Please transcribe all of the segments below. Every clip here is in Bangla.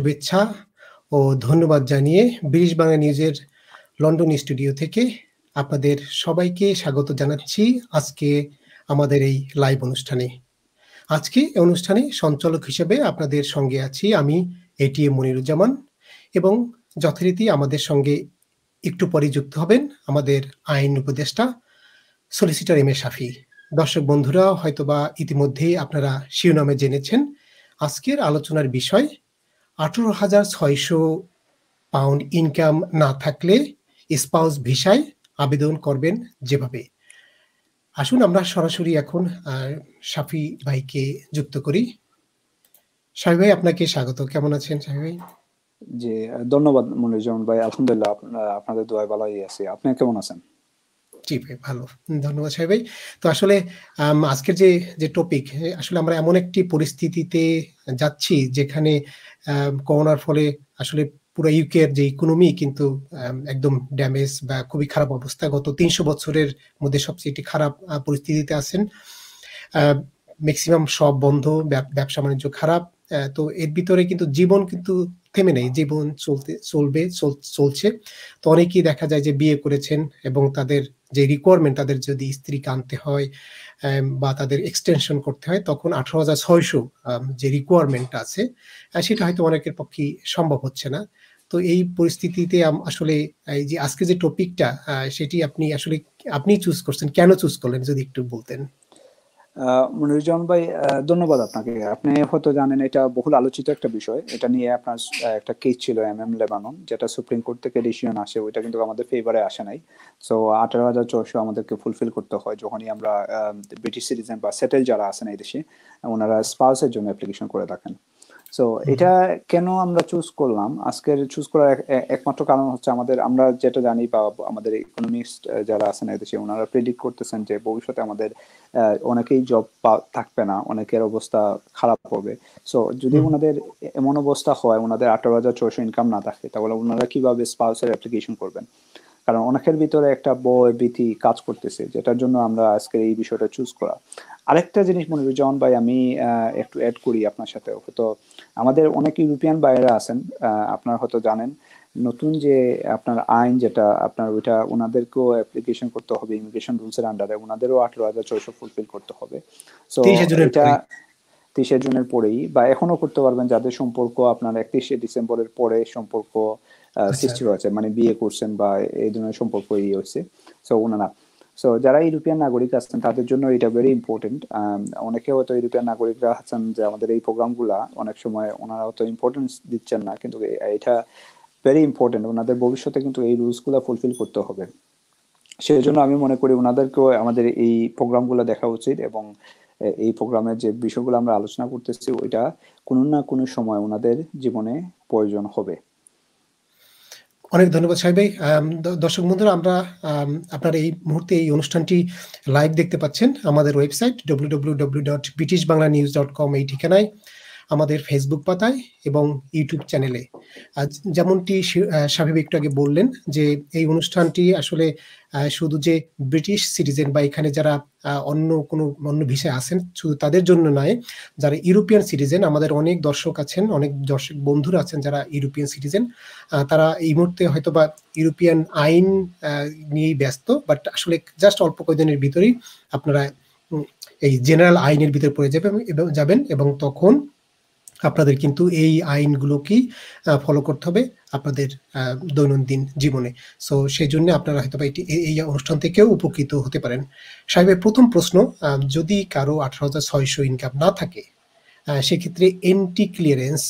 শুভেচ্ছা ও ধন্যবাদ জানিয়ে ব্রিটিশ বাংলা নিউজের লন্ডন স্টুডিও থেকে আপনাদের সবাইকে স্বাগত জানাচ্ছি আজকে আমাদের এই লাইভ অনুষ্ঠানে। আজকে এই অনুষ্ঠানে সঞ্চালক হিসেবে আপনাদের সঙ্গে আছি আমি এটিএম মনিরুজ্জামান এবং যথারীতি আমাদের সঙ্গে একটু পরে যুক্ত হবেন আমাদের আইন উপদেষ্টা সলিসিটর এম এ শাফি। দর্শক বন্ধুরা হয়তোবা ইতিমধ্যেই আপনারা শিরোনামে জেনেছেন আজকের আলোচনার বিষয় 18,600 পাউন্ড ইনকাম না থাকলে স্পাউস ভিসায় আবেদন করবেন যেভাবে। আসুন আমরা সরাসরি এখন শাফি ভাইকে যুক্ত করি। শাফি ভাই, আপনাকে স্বাগত। কেমন আছেন শাফি ভাই? জি, ধন্যবাদ মনিরুজ্জামান ভাই। আলহামদুলিল্লাহ, আপনাদের দোয়ায় ভালোই আছি। আপনি কেমন আছেন? জি ভাই, ভালো। ধন্যবাদ শাফি ভাই। তো আসলে আজকের যে টপিক, আসলে আমরা এমন একটি পরিস্থিতিতে যাচ্ছি যেখানে করোনার ফলে আসলে পুরো ইউকে এর যে ইকোনমি কিন্তু একদম ড্যামেজ বা খুবই খারাপ অবস্থা। গত 300 বছরের মধ্যে সবচেয়ে একটি খারাপ পরিস্থিতিতে আছেন। ম্যাক্সিমাম সব বন্ধ, ব্যবসা বাণিজ্য খারাপ। তো এর ভিতরে কিন্তু জীবন কিন্তু থেমে নেই, জীবন চলছে। তো অনেকেই দেখা যায় যে বিয়ে করেছেন এবং তাদের যে রিকোয়ারমেন্ট, তাদের যদি স্ত্রীকে আনতে হয় বা তাদের এক্সটেনশন করতে হয়, তখন 18,600 যে রিকোয়ারমেন্ট আছে সেটা হয়তো অনেকের পক্ষে সম্ভব হচ্ছে না। তো এই পরিস্থিতিতে আসলে এই যে আজকে যে টপিকটা সেটি আপনি চুজ করছেন, কেন চুজ করলেন যদি একটু বলতেন। মনিরুজ্জামান ভাই, ধন্যবাদ আপনাকে। আপনি হয়তো জানেন এটা বহুল আলোচিত একটা বিষয়। এটা নিয়ে আপনার একটা কেস ছিল এমএম লেবানন, যেটা সুপ্রিম কোর্ট থেকে ডিসিশন আসে, ওইটা কিন্তু আমাদের ফেভারে আসে নাই। সো 18,600 আমাদেরকে ফুলফিল করতে হয় যখনই আমরা ব্রিটিশ সিটিজেন বা সেটেল যারা আছেন এই দেশে, ওনারা স্পাউসের জন্য অ্যাপ্লিকেশন করে থাকেন। সো এটা কেন আমরা চুজ করলাম, আজকের চুজ করার একমাত্র কারণ হচ্ছে আমরা যেটা জানি বা আমাদের ইকোনমিস্ট যারা আছেন এদেশে, ওনারা প্রেডিক্ট করতেছেন যে ভবিষ্যতে আমাদের অনেকেই জব থাকবে না, অনেকের অবস্থা খারাপ হবে। সো যদি ওনাদের এমন অবস্থা হয়, ওনাদের 18,600 ইনকাম না থাকে, তাহলে ওনারা কিভাবে স্পাউসের অ্যাপ্লিকেশন করবেন? কারণ অনেকের ভিতরে একটা ভয় ভীতি কাজ করতেছে, যেটার জন্য আমরা আজকে এই বিষয়টা চুজ করা। আরেকটা জিনিস মনিরুজ্জামান ভাই, আমি একটু অ্যাড করি আপনার সাথে। হয়তো আমাদের অনেক ইউরোপিয়ান বাইরে আছেন, আপনারা হয়তো জানেন নতুন যে আপনার আইন যেটা আপনার, ওইটা ওনাদেরকেও অ্যাপ্লিকেশন করতে হবে ইমিগ্রেশন রুলস এর আন্ডারে, ওনাদেরও 18,600 ফুলফিল করতে হবে। সো এটা 30 জুনের পরেই বা এখনো করতে পারবেন যাদের সম্পর্ক আপনার 31 ডিসেম্বরের পরে সম্পর্ক সৃষ্টি হয়েছে, মানে বিয়ে করছেন বা এই ধরনের সম্পর্ক হয়েছে। সো ওনারা, সো যারা ইউরোপিয়ান নাগরিক আছেন তাদের জন্য এটা ভেরি ইম্পর্টেন্ট। অনেকে হয়তো ইউরোপিয়ান নাগরিকরা আছেন যে আমাদের এই প্রোগ্রামগুলা অনেক সময় ওনারা হয়তো ইম্পর্টেন্স দিচ্ছেন না, কিন্তু এটা ভেরি ইম্পর্টেন্ট। ওনাদের ভবিষ্যতে কিন্তু এই রুলসগুলো ফুলফিল করতে হবে। সেই জন্য আমি মনে করি ওনাদেরকেও আমাদের এই প্রোগ্রামগুলো দেখা উচিত, এবং এই প্রোগ্রামের যে বিষয়গুলো আমরা আলোচনা করতেছি ওইটা কোনো না কোনো সময় ওনাদের জীবনে প্রয়োজন হবে। অনেক ধন্যবাদ সাহেব ভাই। দর্শক বন্ধুরা, আমরা আপনার এই মুহূর্তে এই অনুষ্ঠানটি লাইভ দেখতে পাচ্ছেন আমাদের ওয়েবসাইট www.britishbanglanews.com এই ঠিকানায়, আমাদের ফেসবুক পাতায় এবং ইউটিউব চ্যানেলে। যেমনটি সাহেব একটু আগে বললেন যে এই অনুষ্ঠানটি আসলে শুধু যে ব্রিটিশ সিটিজেন বা এখানে যারা অন্য ভিসায় আছেন শুধু তাদের জন্য নয়, যারা ইউরোপিয়ান সিটিজেন, আমাদের অনেক দর্শক আছেন, অনেক দর্শক বন্ধুরা আছেন যারা ইউরোপিয়ান সিটিজেন, তারা এই মুহূর্তে হয়তো বা ইউরোপিয়ান আইন নিয়েই ব্যস্ত, বাট আসলে জাস্ট অল্প কয়েকদিনের ভিতরেই আপনারা এই জেনারেল আইনের ভিতরে পড়ে যাবেন এবং তখন আপনাদের কিন্তু এই আইনগুলোকেই ফলো করতে হবে আপনাদের দৈনন্দিন জীবনে। সো সেই জন্য আপনারা হয়তো এই অনুষ্ঠান থেকেও উপকৃত হতে পারেন। সাহেবের প্রথম প্রশ্ন, যদি কারো 18,600 ইনকাম না থাকে সেক্ষেত্রে এন্টি ক্লিয়ারেন্স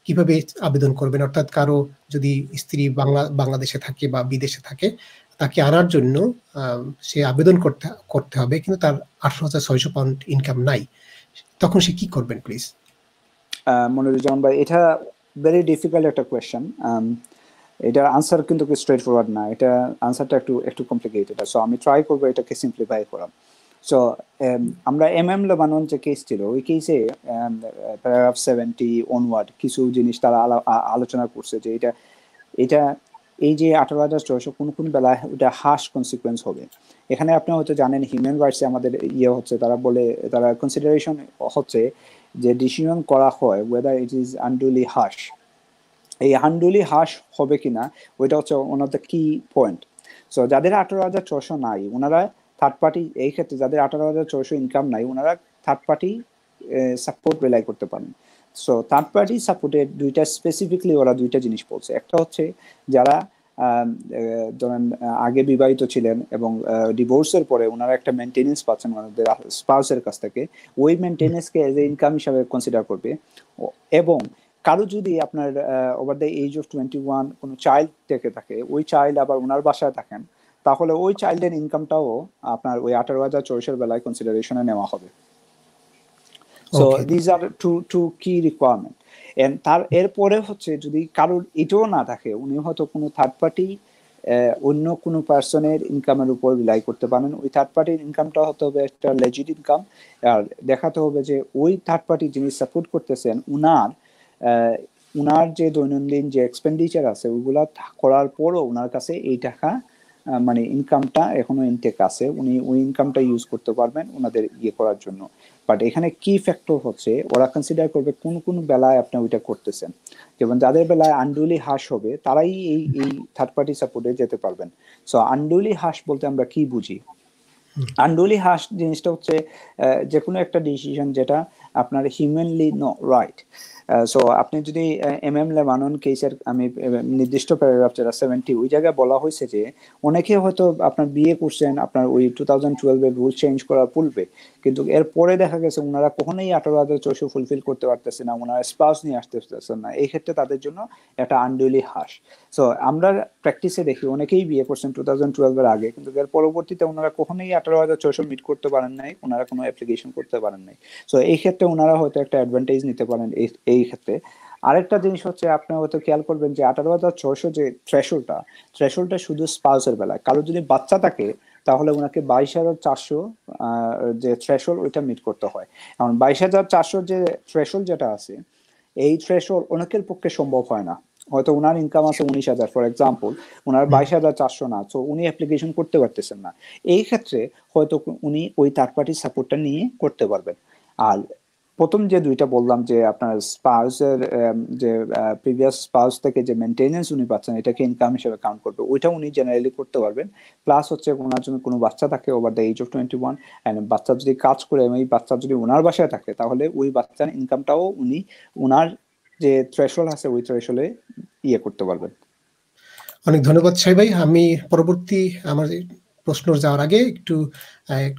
কিভাবে আবেদন করবেন? অর্থাৎ কারো যদি স্ত্রী বাংলাদেশে থাকে বা বিদেশে থাকে, তাকে আনার জন্য সে আবেদন করতে হবে, কিন্তু তার 18,600 পাউন্ড ইনকাম নাই, তখন সে কি করবেন প্লিজ? মনিরুজ্জামান ভাই, এটা ভেরি ডিফিকাল্ট একটা কোয়েশ্চেন। এটার আনসার কিন্তু স্ট্রেট ফরওয়ার্ড না, এটা আনসারটা একটু কমপ্লিকেটেড। সো আমি ট্রাই করবো এটাকে সিম্পলিফাই করা। সো আমরা এমএম লেবানন যে কেস ছিল, ওই কেসে প্যারাগ্রাফ 70 অনওয়ার্ড কিছু জিনিস তারা আলোচনা করছে যে এটা এই যে 18,600 কোন বেলায় ওটা হার্শ কনসিকুয়েন্স হবে। এখানে আপনি হয়তো জানেন হিউম্যান রাইটসে আমাদের হচ্ছে, তারা কনসিডারেশন হচ্ছে যে ডিসিশন করা হয় ওয়েদার ইট ইজ আনডুলি হার্শ, এই আনডুলি হার্শ হবে কিনা ওইটা হচ্ছে ওয়ান অফ দ্য কি পয়েন্ট। সো যাদের 18,600 নাই ওনারা থার্ড পার্টি, এই ক্ষেত্রে যাদের 18,600 ইনকাম নাই ওনারা থার্ড পার্টি সাপোর্ট রিলাই করতে পারেন। সো থার্ড পার্টি সাপোর্টের দুইটা স্পেসিফিকলি ওরা দুইটা জিনিস বলছে। একটা হচ্ছে যারা ধরেন আগে বিবাহিত ছিলেন এবং ডিভোর্সের পরে ওনারা একটা মেনটেনেন্স পাচ্ছেন ওনাদের স্পাউসের কাছ থেকে, ওই মেনটেনেন্সকে এজ এ ইনকাম হিসাবে কনসিডার করবে। এবং কারো যদি আপনার ওভার দ্য এজ অফ 21 কোনো চাইল্ড থেকে থাকে, ওই চাইল্ড আবার ওনার বাসায় থাকেন, তাহলে ওই চাইল্ডের ইনকামটাও আপনার ওই 18,600 বেলায় কনসিডারেশনে নেওয়া হবে। সো দিস আর টু কি রিকোয়ারমেন্ট। তার এরপরে হচ্ছে যদি কারোর এটাও না থাকে, উনি হয়তো কোনো থার্ড পার্টি অন্য কোনো পার্সনের ইনকামের উপর রিলাই করতে পারেন। ওই থার্ড পার্টির ইনকামটা হতে হবে একটা লেজিট ইনকাম, আর দেখাতে হবে যে ওই থার্ড পার্টি যিনি সাপোর্ট করতেছেন উনার যে দৈনন্দিন যে এক্সপেন্ডিচার আছে ওইগুলা করার পরও ওনার কাছে এই টাকা মানে ইনকামটা এখনো ইনটেক আছে, উনি ওই ইনকামটা ইউজ করতে পারবেন ওনাদের ইয়ে করার জন্য। বাট এখানে কি ফ্যাক্টর হচ্ছে ওরা কনসিডার করবে কোন কোন বেলায় আপনি ওইটা করতেছেন। যেমন যাদের বেলায় আনডুলি হার্শ হবে তারাই এই থার্ড পার্টি সাপোর্টে যেতে পারবেন। সো আনডুলি হার্শ বলতে আমরা কি বুঝি? আনডুলি হার্শ জিনিসটা হচ্ছে যে কোনো একটা ডিসিশন যেটা আপনার হিউম্যানলি রাইট। সো আপনি যদি এমএম লেবানন কেসের আমি নির্দিষ্ট প্যারাগ্রাফ যেটা 70 ওই জায়গায় বলা হয়েছে যে অনেকে হয়তো আপনার বিয়ে করছেন আপনার ওই 2012 রুল চেঞ্জ করার পূর্বে, কিন্তু এরপরে দেখা গেছে ওনারা কখনোই 18,600 ফুলফিল করতে পারতেছে না, ওনারা স্পাউস নিয়ে আসতে পারতেছেন না, এই ক্ষেত্রে তাদের জন্য একটা আনডুলি হার্শ। সো আমরা প্র্যাকটিসে দেখি অনেকেই বিয়ে করছেন 2012 আগে, কিন্তু এর পরবর্তীতে ওনারা কখনোই 18,600 মিট করতে পারেন নাই, ওনারা কোনো অ্যাপ্লিকেশন করতে পারেন নাই। সো এই ক্ষেত্রে ওনারা হয়তো একটা অ্যাডভান্টেজ নিতে পারেন এই ক্ষেত্রে। আরেকটা জিনিস হচ্ছে আপনি হয়তো খেয়াল করবেন যে 18,600 যে থ্রেশোল্ডটা শুধু স্পাউসের বেলায়, কারো যদি বাচ্চা থাকে তাহলে ওনাকে 22,400 যে থ্রেশোল্ড ওইটা মিট করতে হয়। এখন 22,400 যে থ্রেশোল্ড যেটা আছে এই থ্রেশোল্ড অনেকের পক্ষে সম্ভব হয় না। হয়তো ওনার ইনকাম আছে 19,000 ফর এক্সাম্পল, ওনার 22,400 না, তো উনি অ্যাপ্লিকেশন করতে পারতেছেন না। এই ক্ষেত্রে হয়তো উনি ওই থার্ড পার্টি সাপোর্টটা নিয়ে করতে পারবেন। আর প্রথম যে দুইটা বললাম যে আপনার স্পাউসের যে প্রিভিয়াস স্পাউস থেকে যে মেনটেনেন্স উনি পাচ্ছেন এটাকে ইনকাম হিসেবে কাউন্ট করবে, ওইটা উনি জেনারেলি করতে পারবেন। প্লাস হচ্ছে ওনার জন্য কোনো বাচ্চা থাকে over the age of 21 and বাচ্চা যদি কাজ করে এবং এই বাচ্চা যদি ওনার বাসায় থাকে তাহলে ওই বাচ্চার ইনকামটাও উনি ওনার যে থ্রেশহোল্ড আছে ওই থ্রেশহোল্ডে ইয়ে করতে পারবেন। অনেক ধন্যবাদ শাহি ভাই। আমি পরবর্তী আমার প্রশ্ন যাওয়ার আগে একটু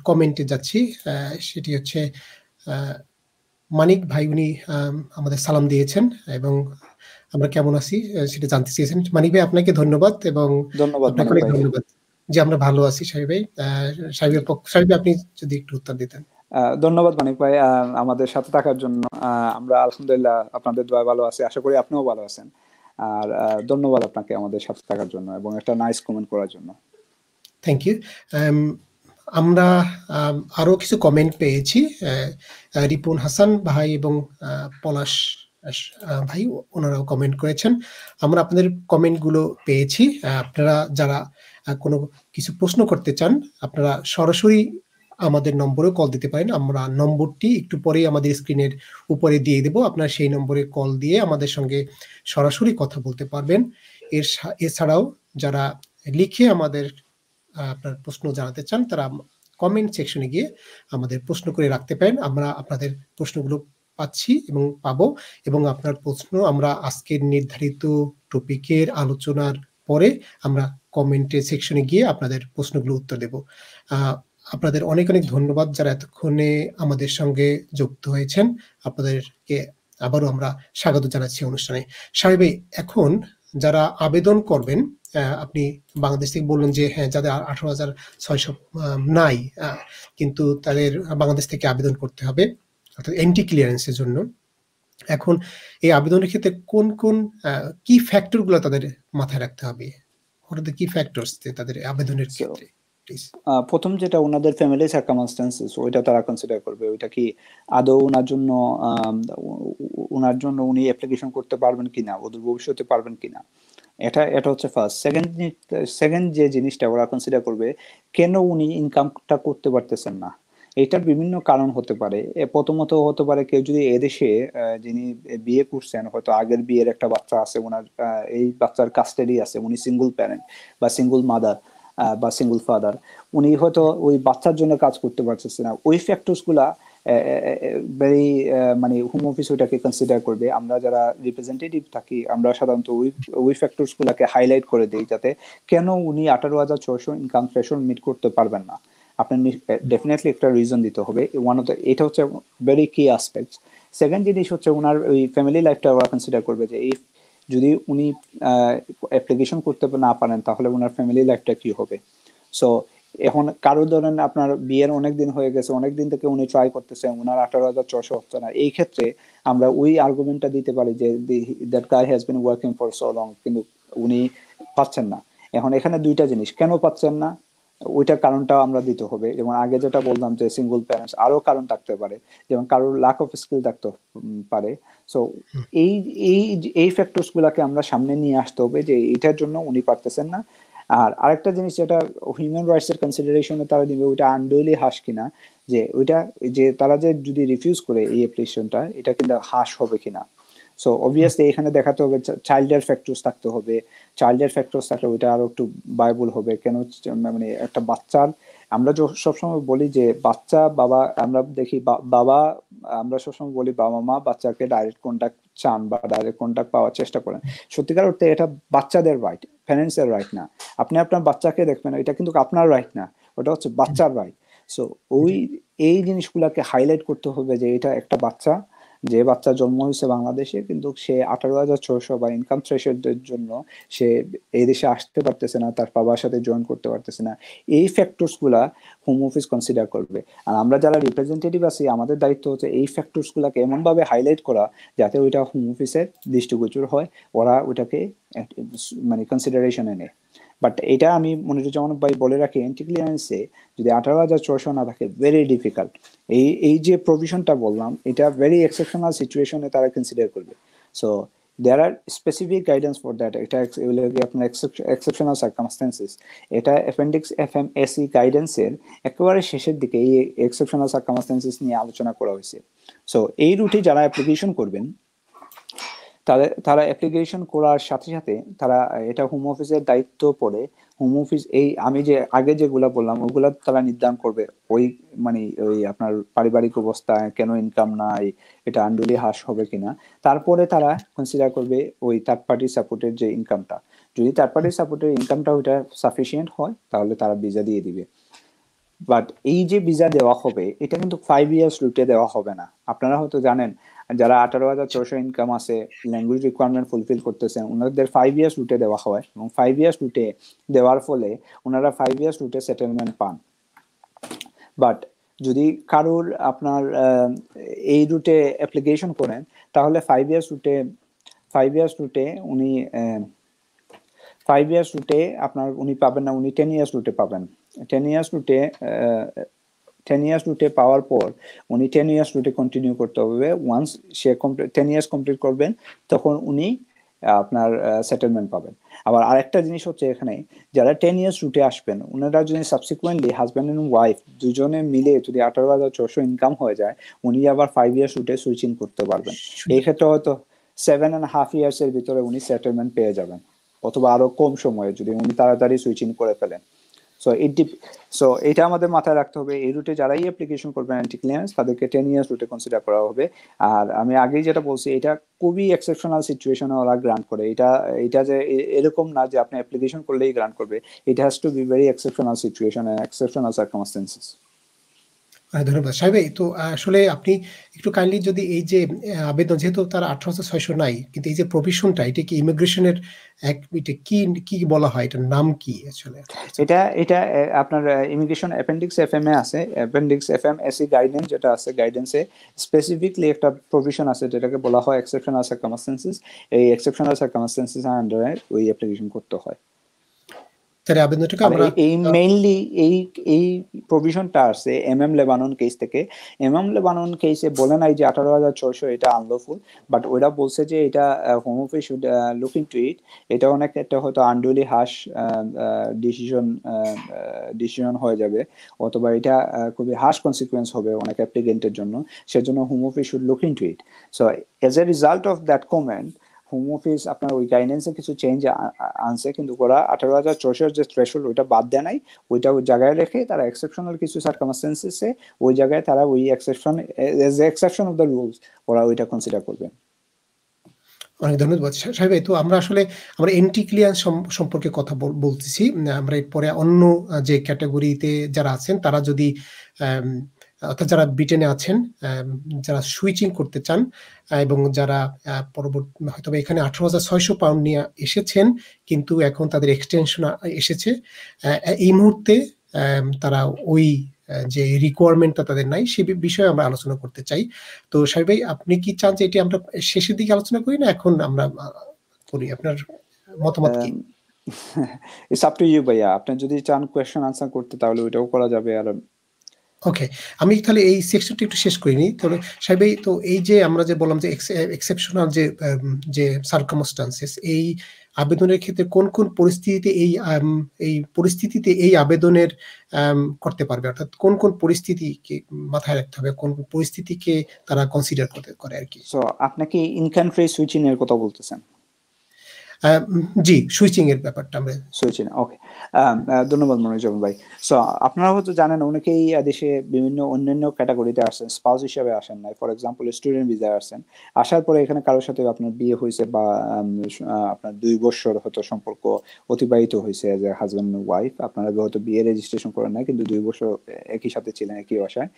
কমেন্টে যাচ্ছি। সেটি হচ্ছে মানিক ভাই, উনি আমাদের সালাম দিয়েছেন এবং আমরা কেমন আছি সেটা জানতে চেয়েছেন। মানিক ভাই আপনাকে ধন্যবাদ এবং আপনাকে অনেক ধন্যবাদ যে আমরা ভালো আছি। শাহি ভাই, শাহি ভাই আপনি যদি একটু উত্তর দিতেন। ধন্যবাদ মানিক ভাই আমাদের সাথে থাকার জন্য। আমরা আলহামদুলিল্লাহ আপনাদের দোয়া ভালো আছি, আশা করি আপনিও ভালো আছেন। আর ধন্যবাদ আপনাকে আমাদের সাথে থাকার জন্য এবং একটা নাইস কমেন্ট করার জন্য। Thank you. আমরা আরো কিছু কমেন্ট পেয়েছি। রিপন হাসান ভাই এবং পলাশ ভাই ওনারাও কমেন্ট করেছেন। আমরা আপনাদের কমেন্টগুলো পেয়েছি। আপনারা যারা কোনো কিছু প্রশ্ন করতে চান আপনারা সরাসরি আমাদের নম্বরে কল দিতে পারেন। আমরা নম্বরটি একটু পরেই আমাদের স্ক্রিনের উপরে দিয়ে দেব, আপনারা সেই নম্বরে কল দিয়ে আমাদের সঙ্গে সরাসরি কথা বলতে পারবেন। এছাড়াও যারা লিখে আমাদের আপনার প্রশ্ন জানাতে চান তারা কমেন্ট সেকশনে গিয়ে আমাদের প্রশ্ন করে রাখতে পারেন। আমরা আপনাদের প্রশ্নগুলো পাচ্ছি এবং পাবো, এবং আপনার প্রশ্ন আমরা আজকের নির্ধারিত টপিকের আলোচনার পরে আমরা কমেন্টের সেকশনে গিয়ে আপনাদের প্রশ্নগুলো উত্তর দেব। আপনাদের অনেক অনেক ধন্যবাদ যারা এতক্ষণে আমাদের সঙ্গে যুক্ত হয়েছেন। আপনাদেরকে আবারও আমরা স্বাগত জানাচ্ছি অনুষ্ঠানে। শাহি ভাই, এখন যারা আবেদন করবেন, আপনি বাংলাদেশ থেকে বললেন যে হ্যাঁ যাদের 18,600 নাই কিন্তু তাদের বাংলাদেশ থেকে আবেদন করতে হবে অর্থাৎ এন্ট্রি ক্লিয়ারেন্সের জন্য। এখন এই আবেদনের ক্ষেত্রে কোন কোন কি ফ্যাক্টর গুলো তাদের মাথায় রাখতে হবে? হোয়াট আর দ্য কি ফ্যাক্টরস তাদের আবেদনের ক্ষেত্রে? প্রথম যেটা ওনাদের ফ্যামিলি সার্কামস্টেন্সেস ওইটা তারা কনসিডার করবে, ওইটা কি আদৌ ওনার জন্য উনি অ্যাপ্লিকেশন করতে পারবেন কিনা, ওদের ভবিষ্যতে পারবেন কিনা, এটা হচ্ছে ফার্স্ট। সেকেন্ড যে জিনিসটা ওরা কনসিডার করবে কেন উনি ইনকামটা করতে পারতেছেন না, এটার বিভিন্ন কারণ হতে পারে। প্রথমত হতে পারে কেউ যদি এদেশে যিনি বিয়ে করছেন, হয়তো আগের বিয়ের একটা বাচ্চা আছে, ওনার এই বাচ্চার কাস্টাডি আছে, উনি সিঙ্গল প্যারেন্ট বা সিঙ্গল মাদার বা সিঙ্গল ফাদার, উনি হয়তো ওই বাচ্চার জন্য কাজ করতে পারতেছে না। ওই ফ্যাক্টরস গুলা ভেরি মানে হোম অফিস ওইটাকে কনসিডার করবে। আমরা যারা রিপ্রেজেন্টেটিভ থাকি আমরা সাধারণত ওই ফ্যাক্টরস গুলাকে হাইলাইট করে দিই, যাতে কেন উনি 18,600 ইনকাম থ্রেশহোল্ড মিট করতে পারবেন না। আপনার ডেফিনেটলি একটা রিজন দিতে হবে। ওয়ান অফ দ্য, এটা হচ্ছে ভেরি কি অ্যাসপেক্ট। সেকেন্ড জিনিস হচ্ছে ওনার ওই ফ্যামিলি লাইফটা ওরা কনসিডার করবে, যে এই যদি উনি অ্যাপ্লিকেশন করতে না পারেন তাহলে ওনার ফ্যামিলি লাইফটা কি হবে। সো এখন কারো ধরেন আপনার বিয়ের অনেক দিন হয়ে গেছে, অনেক দিন থেকে উনি ট্রাই করতেছেন, ওনার 18,600 হচ্ছে না, এই ক্ষেত্রে আমরা ওই আর্গুমেন্টটা দিতে পারি যে that guy has been working for so long, কিন্তু উনি পাচ্ছেন না। এখন এখানে দুইটা জিনিস, কেন পাচ্ছেন না ওইটার কারণটাও আমরা দিতে হবে। যেমন আগে যেটা বললাম যে সিঙ্গল প্যারেন্টস, আরো কারণ থাকতে পারে, যেমন কারোর ল্যাক অফ স্কিল থাকতে পারে। সো এই এই এই ফ্যাক্টরস গুলাকে আমরা সামনে নিয়ে আসতে হবে যে এটার জন্য উনি পারতেছেন না। আর আরেকটা জিনিস যেটা হিউম্যান রাইটস এর কনসিডারেশনে তারা দিবে, ওইটা আনডুইলি হাস কিনা, যে ওইটা যে তারা যে যদি রিফিউজ করে এই অ্যাপ্লিকেশনটা, এটা কিন্তু হাস হবে কিনা। সো অবভিয়াসলি এখানে দেখাতে হবে চাইল্ডের ফ্যাক্টরস থাকতে হবে। চাইল্ডের ফ্যাক্টরস থাকলে ওইটা আরো একটু বায়বল হবে। কেন মানে একটা বাচ্চার, আমরা সবসময় বলি যে বাচ্চা বাবা, আমরা দেখি বাবা, আমরা সবসময় বলি বাবা মা বাচ্চাকে ডাইরেক্ট কন্ট্যাক্ট চান বা ডাইরেক্ট কন্ট্যাক্ট পাওয়ার চেষ্টা করেন। সত্যিকার অর্থে এটা বাচ্চাদের রাইট, প্যারেন্টস এর রাইট না। আপনি আপনার বাচ্চাকে দেখবেন, এটা কিন্তু আপনার রাইট না, ওটা হচ্ছে বাচ্চার রাইট। সো এই জিনিসগুলোকে হাইলাইট করতে হবে যে এটা একটা বাচ্চা, যে বাচ্চা জন্ম হয়েছে বাংলাদেশে, কিন্তু সে 18,600 বা ইনকাম থ্রেশহোল্ডের জন্য সে এই দেশে আসতে পারতেছে না, তার বাবার সাথে জয়েন করতে পারতেছে না। এই ফ্যাক্টরস গুলা হোম অফিস কনসিডার করবে। আর আমরা যারা রিপ্রেজেন্টেটিভ আছি, আমাদের দায়িত্ব হচ্ছে এই ফ্যাক্টরস গুলাকে এমন ভাবে হাইলাইট করা যাতে ওইটা হোম অফিসের দৃষ্টিগোচর হয়, ওরা ওইটাকে মানে কনসিডারেশনে নেয়। বাট এটা আমি মনিরুজ্জামান ভাই বলে রাখি এন্টিক্লিয়ারেন্সে যদি 18,600 না থাকে, ভেরি ডিফিকাল্ট। এই যে প্রভিশনটা বললাম, এটা ভেরি এক্সেপশনাল সিচুয়েশনে তারা কনসিডার করবে। So there are specific guidance for that. এটা আপনার এক্সেপশনাল সার্কামস্টেন্সেস, এটা অ্যাপেন্ডিক্স FMSE গাইডেন্সের একেবারে শেষের দিকে এই এক্সেপশনাল সার্কামস্টেন্সেস নিয়ে আলোচনা করা হয়েছে। সো এই রুটে যারা অ্যাপ্লিকেশন করবেন, তারা অ্যাপ্লিকেশন করার সাথে সাথে তারা এটা হোম অফিসের দায়িত্ব পড়ে। হোম অফিস এই আমি যে আগে যেগুলা বললাম ওগুলা তারা নির্ধারণ করবে, ওই মানে ওই আপনার পারিবারিক অবস্থা, কেন ইনকাম নাই, এটা আন্ডুলি হ্রাস হবে কিনা। তারপরে তারা কনসিডার করবে ওই থার্ড পার্টি সাপোর্টের যে ইনকামটা, যদি থার্ড পার্টি সাপোর্টের ইনকামটা ওইটা সাফিসিয়েন্ট হয় তাহলে তারা ভিসা দিয়ে দিবে। বাট এই যে ভিসা দেওয়া হবে এটা কিন্তু 5 ইয়ার্স রুটে দেওয়া হবে না। আপনারা হয়তো জানেন যারা 18,600 ইনকাম আছে, ল্যাঙ্গুয়েজ রিকোয়ারমেন্ট ফুলফিল করতেছেন, ওনাদের 5 ইয়ার্স রুটে দেওয়া হয়, এবং 5 ইয়ার্স রুটে দেওয়ার ফলে ওনারা 5 ইয়ার্স রুটে সেটেলমেন্ট পান। বাট যদি কারোর আপনার এই রুটে অ্যাপ্লিকেশন করেন তাহলে 5 ইয়ার্স রুটে উনি 5 ইয়ার্স রুটে আপনার উনি পাবেন না, উনি 10 ইয়ার্স রুটে পাবেন। 10 ইয়ার্স রুটে পাওয়ার পর উনি 10 ইয়ার্স রুটে কন্টিনিউ করতে হবে। ওয়ান্স সে 10 ইয়ার্স কমপ্লিট করবেন তখন উনি আপনার সেটেলমেন্ট পাবেন। আবার আরেকটা জিনিস হচ্ছে এখানে, যারা 10 ইয়ার্স রুটে আসবেন ওনারা যদি সাবসিকুয়েন্টলি হাজব্যান্ড এন্ড ওয়াইফ দুজনে মিলে যদি 18,600 ইনকাম হয়ে যায়, উনি আবার 5 ইয়ার্স রুটে সুইচিং করতে পারবেন। এই ক্ষেত্রে হয়তো 7.5 ইয়ার্স এর ভিতরে উনি সেটেলমেন্ট পেয়ে যাবেন, অথবা আরো কম সময়ে যদি উনি তাড়াতাড়ি সুইচিং করে ফেলেন। সো এটা আমাদের মাথায় রাখতে হবে। এই রুটে যারাই অ্যাপ্লিকেশন করবেন অ্যান্টি ক্লিয়ারেন্স, তাদেরকে 10 ইয়ার্স রুটে কনসিডার করা হবে। আর আমি আগেই যেটা বলছি, এটা খুবই এক্সেপশনাল সিচুয়েশনে ওরা গ্রান্ট করে। এটা যে এরকম না যে আপনি অ্যাপ্লিকেশন করলেই গ্রান্ট করবে। It has to be very exceptional situation and exceptional circumstances. ধন্যবাদ সাহেব। তো আসলে আপনি একটু কাইন্ডলি যদি এই যে আবেদন, যেহেতু তার 18,600 নাই, কিন্তু এই যে প্রভিশনটা, এটা কি ইমিগ্রেশনের এটা কি বলা হয়, এটার নাম কি আসলে? এটা আপনার ইমিগ্রেশন অ্যাপেন্ডিক্স FMA আছে, অ্যাপেন্ডিক্স FMSE গাইডেন্স যেটা আছে, গাইডেন্সে স্পেসিফিকলি একটা প্রভিশন আছে যেটাকে বলা হয় এক্সেপশনাল সার্কামস্টেন্সেস। এই এক্সেপশনাল সার্কামস্টেন্সেস আন্ডারে ওই অ্যাপ্লিকেশন করতে হয়। তাহলে আবেদনটাকে আর আমরা এই মেইনলি এই প্রভিশনটা আসছে লেবানন কেস থেকে। লেবানন কেসে বলে নাই যে 18,600 এটা আনলফুল, বাট ওরা বলছে যে এটা home office should look into ইট। এটা অনেক একটা হয়তো আনডুলি হার্শ ডিসিশন হয়ে যাবে, অথবা এটা খুবই হার্শ কনসিকুয়েন্স হবে অনেক অ্যাপ্লিকেন্টের জন্য, সেজন্য home office should look into it. So as a result of that comment home office আপনার ওই গাইডেন্সে কিছু চেঞ্জ আনছে, কিন্তু ওরা 18,600 যে থ্রেশহোল্ড ওইটা বাদ দেয় নাই, ওইটা ওই জায়গায় রেখে তারা এক্সেপশনাল কিছু সার্কামস্টেন্সেসে ওই জায়গায় তারা ওই exception as a exception of the rules ওরা ওইটা কনসিডার করবেন। অনেক ধন্যবাদ সাহেব। তো আমরা আসলে আমরা এন্টি ক্লিয়ারেন্স সম্পর্কে কথা বলতেছি। আমরা এরপরে অন্য যে ক্যাটাগরিতে যারা আছেন তারা যদি অর্থাৎ যারা ব্রিটেনে আছেন, যারা সুইচিং করতে চান এবং যারা পরবর্তী হয়তো এখানে 18,600 পাউন্ড নিয়ে এসেছেন কিন্তু এখন তাদের এক্সটেনশন এসেছে, এই মুহূর্তে তারা ওই যে রিকোয়ারমেন্টটা তাদের নাই সে বিষয়ে আমরা আলোচনা করতে চাই। তো সাহেব ভাই, আপনি কি চান যে এটি আমরা শেষের দিকে আলোচনা করি না এখন আমরা করি? আপনার মতামত কি? ইটস আপ টু ইউ ভাইয়া, আপনি যদি চান কোয়েশ্চেন আনসার করতে তাহলে ওইটাও করা যাবে। আর ওকে, আমি তাহলে এই সেকশনটা একটু শেষ করে নিই। তাহলে সাহেব ভাই, তো এই যে আমরা যে বললাম যে এক্সেপশনাল যে সার্কামস্টান্সেস, এই আবেদনের ক্ষেত্রে কোন কোন পরিস্থিতিতে এই পরিস্থিতিতে এই আবেদনের করতে পারবে, অর্থাৎ কোন কোন পরিস্থিতিকে মাথায় রাখতে হবে, কোন কোন পরিস্থিতিকে তারা কনসিডার করে আর কি? সো আপনি কি ইন কান্ট্রি সুইচিং এর কথা বলতেছেন? জি, সুইচিং এর ব্যাপারটা আমরা সুইচিং, ওকে। ধন্যবাদ মনোজন ভাই। সো আপনারা হয়তো জানেন অনেকেই দেশে বিভিন্ন অন্যান্য ক্যাটাগরিতে আসেন, স্পাউস হিসেবে আসেন নাই। ফর এক্সাম্পল স্টুডেন্ট ভিসায় আসেন, আসার পরে এখানে কারোর সাথে আপনার বিয়ে হয়েছে বা আপনার 2 বছর হয়তো সম্পর্ক অতিবাহিত হয়েছে এজ এ হাজব্যান্ড ওয়াইফ, আপনারা হয়তো বিয়ে রেজিস্ট্রেশন করেন নাই কিন্তু 2 বছর একই সাথে ছিলেন একই বাসায়।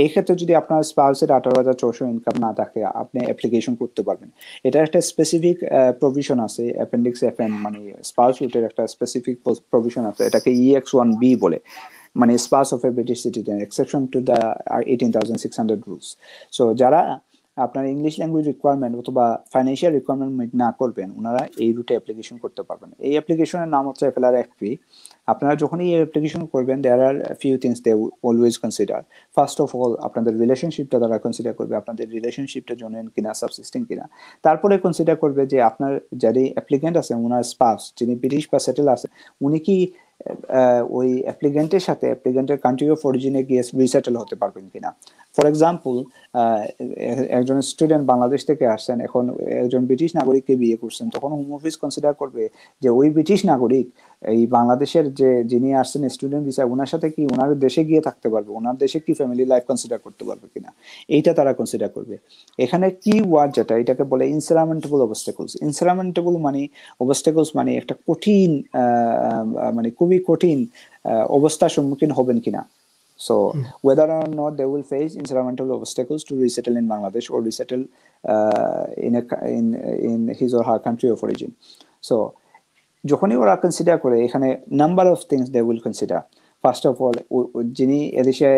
এই ক্ষেত্রে যদি আপনার স্পাউসের 18,600 ইনকাম না থাকে আপনি অ্যাপ্লিকেশন করতে পারবেন। এটা একটা স্পেসিফিক প্রভিশন আছে, অ্যাপেন্ডিক্স FN, মানে স্পাউস রুটের একটা স্পেসিফিক প্রভিশন আছে, এটাকে EX1B বলে, মানে spouse of a British citizen exception to the 18,600 rules. So যারা আপনার ইংলিশ ল্যাঙ্গুয়েজ রিকোয়ারমেন্ট অথবা ফাইন্যান্সিয়াল রিকোয়ারমেন্ট মিট না করবেন ওনারা এই রুটে অ্যাপ্লিকেশন করতে পারবেন। এই অ্যাপ্লিকেশনের নাম হচ্ছে FLR-FP। আপনারা যখন এই অ্যাপ্লিকেশন করবেন there are few things they always consider. First of all আপনাদের রিলেশনশিপটা তারা কনসিডার করবে, আপনাদের রিলেশনশিপটা জেনুইন কিনা, সাবসিস্টিং কিনা। তারপরে কনসিডার করবে যে আপনার যারা অ্যাপ্লিকেন্ট আছে ওনার স্পাউস যিনি ব্রিটিশ বা সেটেল আছে উনি কি ওই অ্যাপ্লিকেন্টের সাথে অ্যাপ্লিকেন্টের কান্ট্রি অফ অরিজিনে গিয়ে রিসেটেল হতে পারবেন কিনা। ফর এক্সাম্পল একজন স্টুডেন্ট বাংলাদেশ থেকে আসছেন, এখন একজন ব্রিটিশ নাগরিককে বিয়ে করছেন, তখন হোম অফিস কনসিডার করবে যে ওই ব্রিটিশ নাগরিক এই বাংলাদেশের যে যিনি আসছেন স্টুডেন্ট ভিসায় ওনার সাথে কি ওনার দেশে গিয়ে থাকতে পারবে, ওনার দেশে কি ফ্যামিলি লাইফ কনসিডার করতে পারবে কিনা, এইটা তারা কনসিডার করবে। এখানে কি ওয়ার্ড যেটা এটাকে বলে ইনসারামেন্টেবল অবস্টেকলস। ইনসারামেন্টেবল মানে অবস্টেকলস মানে একটা কঠিন মানে খুবই কঠিন অবস্থার সম্মুখীন হবেন কিনা। So whether or not they will face insurmountable obstacles to resettle in Bangladesh or resettle in his or her country of origin. So যখনই ওরা কনসিডার করে এখানে number of things they will consider. First of all যিনি এদেশে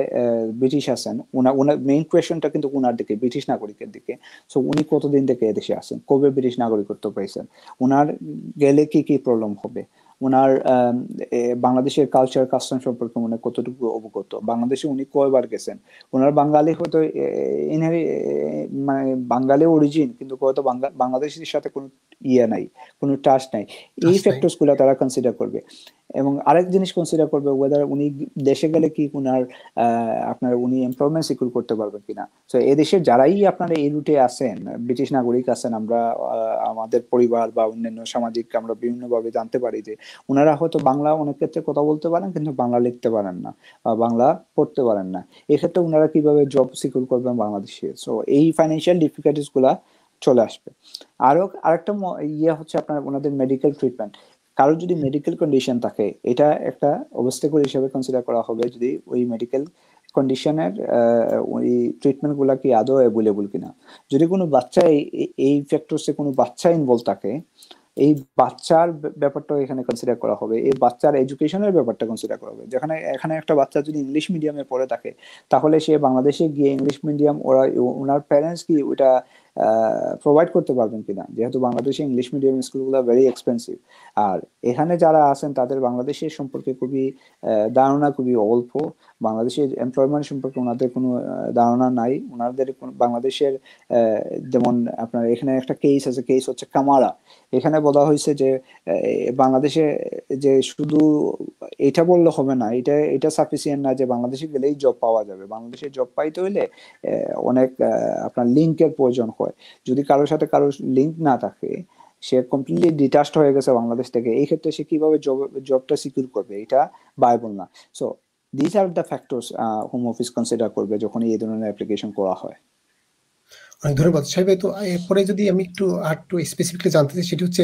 ব্রিটিশ আছেন ওনার মেইন কোয়েশনটা কিন্তু ওনার দিকে, ব্রিটিশ নাগরিকের দিকে। সো উনি কতদিন থেকে এদেশে আসেন, কবে ব্রিটিশ নাগরিকত্ব পাইছেন, ওনার গেলে কি কি প্রবলেম হবে, ওনার বাংলাদেশের কালচার কাস্টম সম্পর্কে উনি কতটুকু অবগত, বাংলাদেশে উনি কয়বার গেছেন, ওনার বাঙালি হয়তো মানে বাঙালি অরিজিন কিন্তু হয়তো বাংলাদেশের সাথে কোনো ইয়ে নাই, কোনো টাচ নাই। এই ফ্যাক্টরস গুলো তারা কনসিডার করবে। এবং আরেক জিনিস কনসিডার করবে ওয়েদার উনি দেশে গেলে কি ওনার আপনার উনি এমপ্লয়মেন্ট সিকিউর করতে পারবেন কিনা। সো এই দেশের যারাই আপনারা এই রুটে আছেন, ব্রিটিশ নাগরিক আছেন, আমরা আমাদের পরিবার বা অন্যান্য সামাজিক আমরা বিভিন্নভাবে জানতে পারি যে ওনারা হয়তো বাংলা অনেক ক্ষেত্রে কথা বলতে পারেন কিন্তু বাংলা লিখতে পারেন না, বাংলা পড়তে পারেন না। এক্ষেত্রে ওনারা কিভাবে জব সিকিউর করবেন বাংলাদেশে। সো এই ফাইন্যান্সিয়াল ডিফিকাল্টিস গুলা চলে আসবে। আরেকটা ইয়ে হচ্ছে আপনার ওনাদের মেডিকেল ট্রিটমেন্ট। কারো যদি মেডিকেল কন্ডিশন থাকে এটা একটা অবস্টাকল হিসেবে কনসিডার করা হবে, যদি ওই মেডিকেল কন্ডিশনের ওই ট্রিটমেন্ট গুলা কি আদৌ অ্যাভেলেবল কিনা। যদি কোনো বাচ্চা এই ফ্যাক্টরসে কোনো বাচ্চা ইনভলভ থাকে এই বাচ্চার ব্যাপারটা এখানে কনসিডার করা হবে, এই বাচ্চার এডুকেশনের ব্যাপারটা কনসিডার করা হবে। যেখানে এখানে একটা বাচ্চা যদি ইংলিশ মিডিয়ামে পড়ে থাকে তাহলে সে বাংলাদেশে গিয়ে ইংলিশ মিডিয়াম ওনার প্যারেন্টস কি ওটা প্রোভাইড করতে পারবেন কিনা, যেহেতু বাংলাদেশে ইংলিশ মিডিয়াম স্কুলগুলো ভেরি এক্সপেন্সিভ। আর এখানে যারা আছেন তাদের বাংলাদেশের সম্পর্কে খুবই ধারণা খুবই অল্প, বাংলাদেশের এমপ্লয়মেন্ট সম্পর্কে ওনাদের কোনো ধারণা নাই। ওনাদের বাংলাদেশের যেমন আপনার এখানে একটা কেস আছে, কেস হচ্ছে কামারা। এখানে বলা হয়েছে যে বাংলাদেশে যে শুধু এটা বললে হবে না, এটা সাফিসিয়েন্ট না যে বাংলাদেশে গেলেই জব পাওয়া যাবে। বাংলাদেশে জব পাইতে হইলে অনেক আপনার লিঙ্কের প্রয়োজন হয়। যদি কারোর সাথে কারোর লিঙ্ক না থাকে, সে কমপ্লিটলি ডিটাচড হয়ে গেছে বাংলাদেশ থেকে, এই ক্ষেত্রে সে কিভাবে জবটা সিকিউর করবে, এটা ভাইবল না। So this are the factors home office consider করবে যখন এই ধরনের অ্যাপ্লিকেশন করা হয়। অনেক ধন্যবাদ সাহেব ভাই। তো এরপরে যদি আমি একটু স্পেসিফিকলি জানতে চাই, সেটি হচ্ছে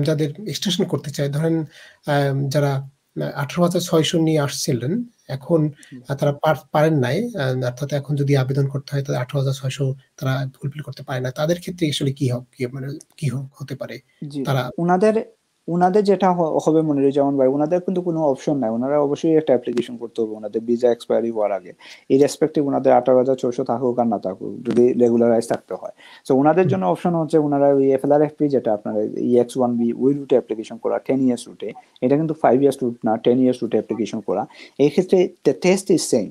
যাদের এক্সটেনশন করতে চায়, ধরেন যারা 18,600 নিয়ে আসছিলেন, এখন তারা পারেন নাই, অর্থাৎ এখন যদি আবেদন করতে হয় তাদের 18,600 তারা ফুলফিল করতে পারে না, তাদের ক্ষেত্রে আসলে কি হতে পারে? তারা ওনাদের যেটা হবে মনিরুজ্জামান ভাই, ওনাদের কিন্তু কোনো অপশন নাই, ওনারা অবশ্যই একটা অ্যাপ্লিকেশন করতে হবে ওনাদের ভিসা এক্সপায়ারি হওয়ার আগে, এই রেসপেক্টিভ ওনাদের 18,400 থাকুক আর না থাকুক, যদি রেগুলারাইজ থাকতে হয়। তো ওনাদের জন্য অপশন হচ্ছে ওনারা ওই FLRFP, যেটা আপনার EX1B ওই রুটে অ্যাপ্লিকেশন করা, 10 ইয়ার্স রুটে। এটা কিন্তু 5 ইয়ার্স রুট না, 10 ইয়ার্স রুটে অ্যাপ্লিকেশন করা। এই ক্ষেত্রে টেস্ট ইজ সেম।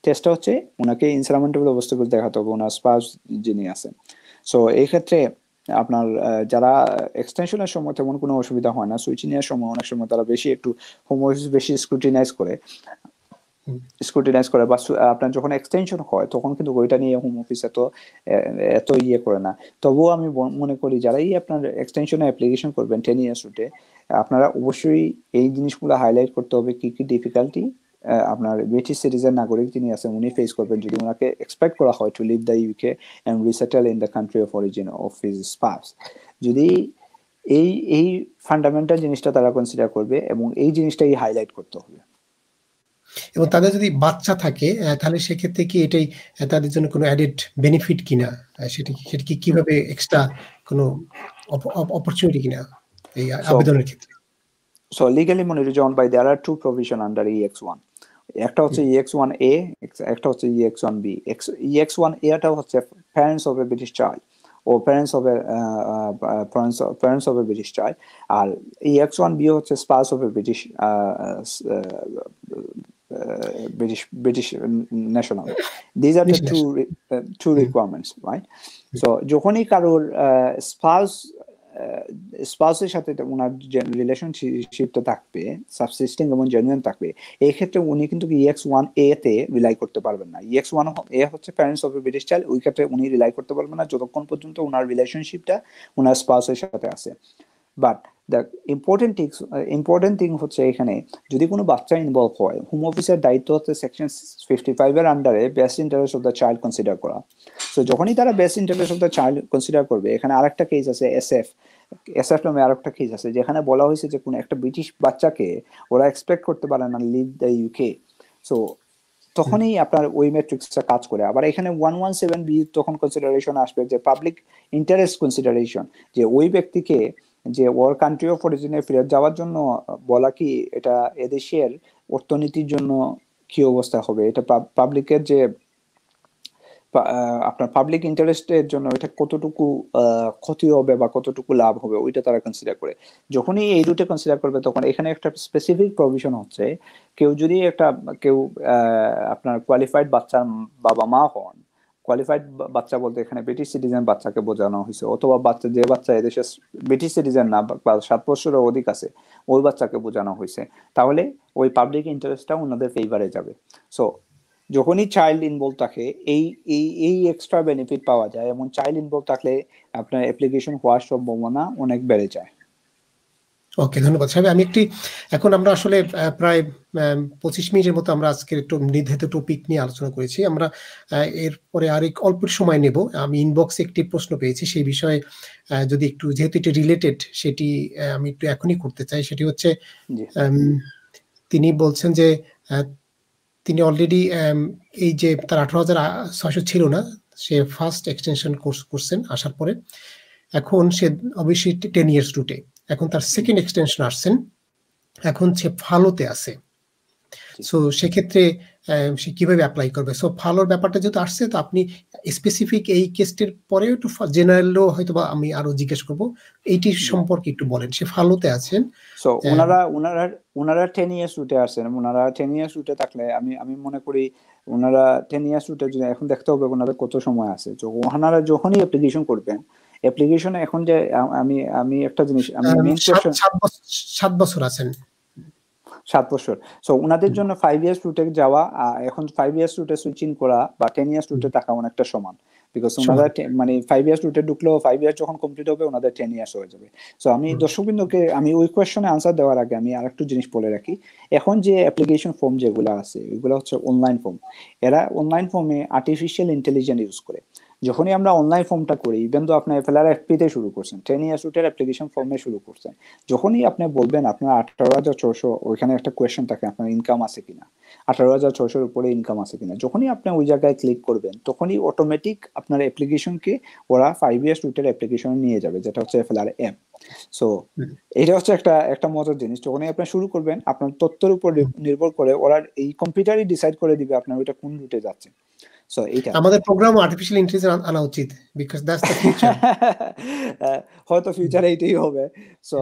টেস্টটা হচ্ছে ওনাকে ইনসারমাউন্টেবল অবস্টাকল দেখাতে হবে, ওনার স্পাউস যিনি আছেন। সো এই ক্ষেত্রে আপনার যারা এক্সটেনশনের সময় তেমন কোনো অসুবিধা হয় না, সুইচিং এর সময় অনেক সময় তারা বেশি একটু হোম অফিস বেশি স্ক্রুটিনাইজ করে, বা আপনার যখন এক্সটেনশন হয় তখন কিন্তু ওইটা নিয়ে হোম অফিস এত ইয়ে করে না। তবুও আমি মনে করি যারাই আপনার এক্সটেনশনে অ্যাপ্লিকেশন করবেন 10 ইয়ার্স রুটে, আপনারা অবশ্যই এই জিনিসগুলো হাইলাইট করতে হবে, কি কি ডিফিকাল্টি আপনার ব্রিটিশ সিটিজেন নাগরিক যিনি আছেন উনি ফেস করবেন যদি ওনাকে এক্সপেক্ট করা হয় to leave the UK and resettle in the country of origin of his spouse. যদি এই ফান্ডামেন্টাল জিনিসটা তারা কনসিডার করবে এবং এই জিনিসটাই হাইলাইট করতে হবে। এবং তাদের যদি বাচ্চা থাকে তাহলে সেক্ষেত্রে কি এটাই তাদের জন্য কোনো অ্যাডেড বেনিফিট কিনা, সেটা কি কিভাবে এক্সট্রা কোনো অপরচুনিটি কিনা এই আবেদনের ক্ষেত্রে? সো লিগ্যালি মনিরুজ্জামান ভাই, দেয়ার আর টু প্রভিশন আন্ডার EX1। একটা হচ্ছে EX1A, একটা হচ্ছে EX1B। EX1A টা হচ্ছে parents of a British child ও parents of a British child, আর EX1B হচ্ছে spouse of a British national. These are the two requirements, right? So যখনই কারোর স্পাউসের সাথে ওনার রিলেশনশিপটা থাকবে সাবসিস্টিং এবং জেনুইন থাকবে, এই ক্ষেত্রে উনি কিন্তু EX1A তে রিলাই করতে পারবেন না। EX1A হচ্ছে parents of a British child, ওই ক্ষেত্রে উনি রিলাই করতে পারবেন না যতক্ষণ পর্যন্ত ওনার রিলেশনশিপটা ওনার স্পাউসের সাথে আছে। বাট দ্য ইম্পর্টেন্ট থিং হচ্ছে এখানে যদি কোনো বাচ্চা ইনভলভ হয়, হোম অফিসের দায়িত্ব হচ্ছে সেকশন 55 এর আন্ডারে best interest of the child consider করা। সো যখনই তারা best interest of the child consider করবে, এখানে আরেকটা কেস আছে SF নামে আরেকটা কেস আছে, যেখানে বলা হয়েছে যে কোনো একটা ব্রিটিশ বাচ্চাকে ওরা এক্সপেক্ট করতে পারে না লিভ দ্য ইউকে। সো তখনই আপনার ওই ম্যাট্রিক্সটা কাজ করে। আবার এখানে 117B তখন কনসিডারেশন আসবে যে পাবলিক ইন্টারেস্ট কনসিডারেশন, যে ওই ব্যক্তিকে যে ওর কান্ট্রি অফ অরিজিনে ফেরত যাওয়ার জন্য বলা, কি এটা এদেশের অর্থনীতির জন্য কি অবস্থা হবে, এটা পাবলিকের যে আপনার পাবলিক ইন্টারেস্টের জন্য এটা কতটুকু ক্ষতি হবে বা কতটুকু লাভ হবে, ওইটা তারা কনসিডার করে। যখনই এই রুটে কনসিডার করবে তখন এখানে একটা স্পেসিফিক প্রভিশন হচ্ছে, কেউ আপনার কোয়ালিফাইড বাচ্চার বাবা মা হন, কোয়ালিফাইড বাচ্চা বলতে এখানে ব্রিটিশ সিটিজেন বাচ্চাকে বোঝানো হয়েছে, অথবা যে বাচ্চা এদেশে ব্রিটিশ সিটিজেন না বা 7 বছরের অধিক আছে ওই বাচ্চাকে বোঝানো হয়েছে, তাহলে ওই পাবলিক ইন্টারেস্টটা ওনাদের ফেভারে যাবে। সো যখনই চাইল্ড ইনভলভ থাকে এই এক্সট্রা বেনিফিট পাওয়া যায়, এবং চাইল্ড ইনভলভ থাকলে আপনার অ্যাপ্লিকেশন হওয়ার সম্ভাবনা অনেক বেড়ে যায়। ওকে, ধন্যবাদ সাহেব। এখন আমরা আসলে প্রায় 25 মিনিটের মতো আমরা আজকের একটু নির্ধারিত টপিক নিয়ে আলোচনা করেছি। আমরা এরপরে আর অল্প সময় নেব। আমি ইনবক্সে একটি প্রশ্ন পেয়েছি, সেই বিষয়ে যদি একটু, যেহেতু এটি রিলেটেড, সেটি আমি একটু এখনই করতে চাই। সেটি হচ্ছে তিনি বলছেন যে তিনি অলরেডি এই যে তার 18,600 ছিল না, সে ফার্স্ট এক্সটেনশন কোর্স করছেন আসার পরে, এখন সে অবশ্যই 10 ইয়ার্স রুটে, এখন তার সেকেন্ড এক্সটেনশন আসছেন, এখন সে ফালোতে আছে। সো সেক্ষেত্রে সে কিভাবে অ্যাপ্লাই করবে? সো ফালোর ব্যাপারটা যেহেতু আসছে, তো আপনি স্পেসিফিক এই কেসটির পরে একটু জেনারেলও হয়তো বা আমি আরো জিজ্ঞেস করব, এইটি সম্পর্কে একটু বলেন। সে ফালোতে আছেন। সো ওনারা 10 ইয়ার্স রুটে আসেন। ওনারা 10 ইয়ার্স রুটে থাকলে আমি মনে করি ওনারা 10 ইয়ার্স রুটে যদি এখন দেখতে হবে ওনাদের কত সময় আছে। তো ওনারা যখনই অ্যাপ্লিকেশন করবেন, অ্যাপ্লিকেশনে এখন যে আমি একটা জিনিস আমি মেইন কোশ্চেন 7 বছর আছেন। 7 বছর। সো ওনাদের জন্য 5 ইয়ার্স রুটে যাওয়া, এখন 5 ইয়ার্স রুটে সুইচিং করা বা 10 ইয়ার্স রুটে থাকা অনেকটা সমান। বিকজ ওনারা মানে 5 ইয়ার্স রুটে ঢুকলেও 5 ইয়ার্স যখন কমপ্লিট হবে ওনাদের 10 ইয়ার্স হয়ে যাবে। সো আমি দর্শকবৃন্দকে আমি ওই কোয়েশ্চনে আনসার দেওয়ার আগে আমি আরেকটু জিনিস বলে রাখি। এখন যে অ্যাপ্লিকেশন ফর্ম যেগুলো আছে ওইগুলো হচ্ছে অনলাইন ফর্ম। এরা অনলাইন ফর্মে আর্টিফিশিয়াল ইন্টেলিজেন্স ইউজ করে। যখনই আমরা অনলাইন ফর্মটা করি, ইভেন তো আপনি FLRFP তে শুরু করছেন, 10 ইয়ার্স রুটের অ্যাপ্লিকেশন ফর্মে শুরু করছেন, যখনই আপনি বলবেন আপনার 18,600, ওইখানে একটা কোয়েশ্চেন থাকে আপনার ইনকাম আছে কিনা, 18,600 উপরে ইনকাম আছে কিনা, যখনই আপনি ওই জায়গায় ক্লিক করবেন তখনই অটোমেটিক আপনার অ্যাপ্লিকেশনকে ওরা 5 ইয়ার্স রুটের অ্যাপ্লিকেশন নিয়ে যাবে, যেটা হচ্ছে FLRM। সো এটা হচ্ছে একটা মজার জিনিস। যখনই আপনি শুরু করবেন আপনার তথ্যের উপর নির্ভর করে ওরা এই কম্পিউটারই ডিসাইড করে দিবে আপনার ওইটা কোন রুটে যাচ্ছে। সো এইটা আমাদের প্রোগ্রাম আর্টিফিশিয়াল ইন্টেলিজেন্স আনা উচিত, বিকজ দ্যাটস দ্য ফিউচার। হয়তো ফিউচারে এইটাই হবে। সো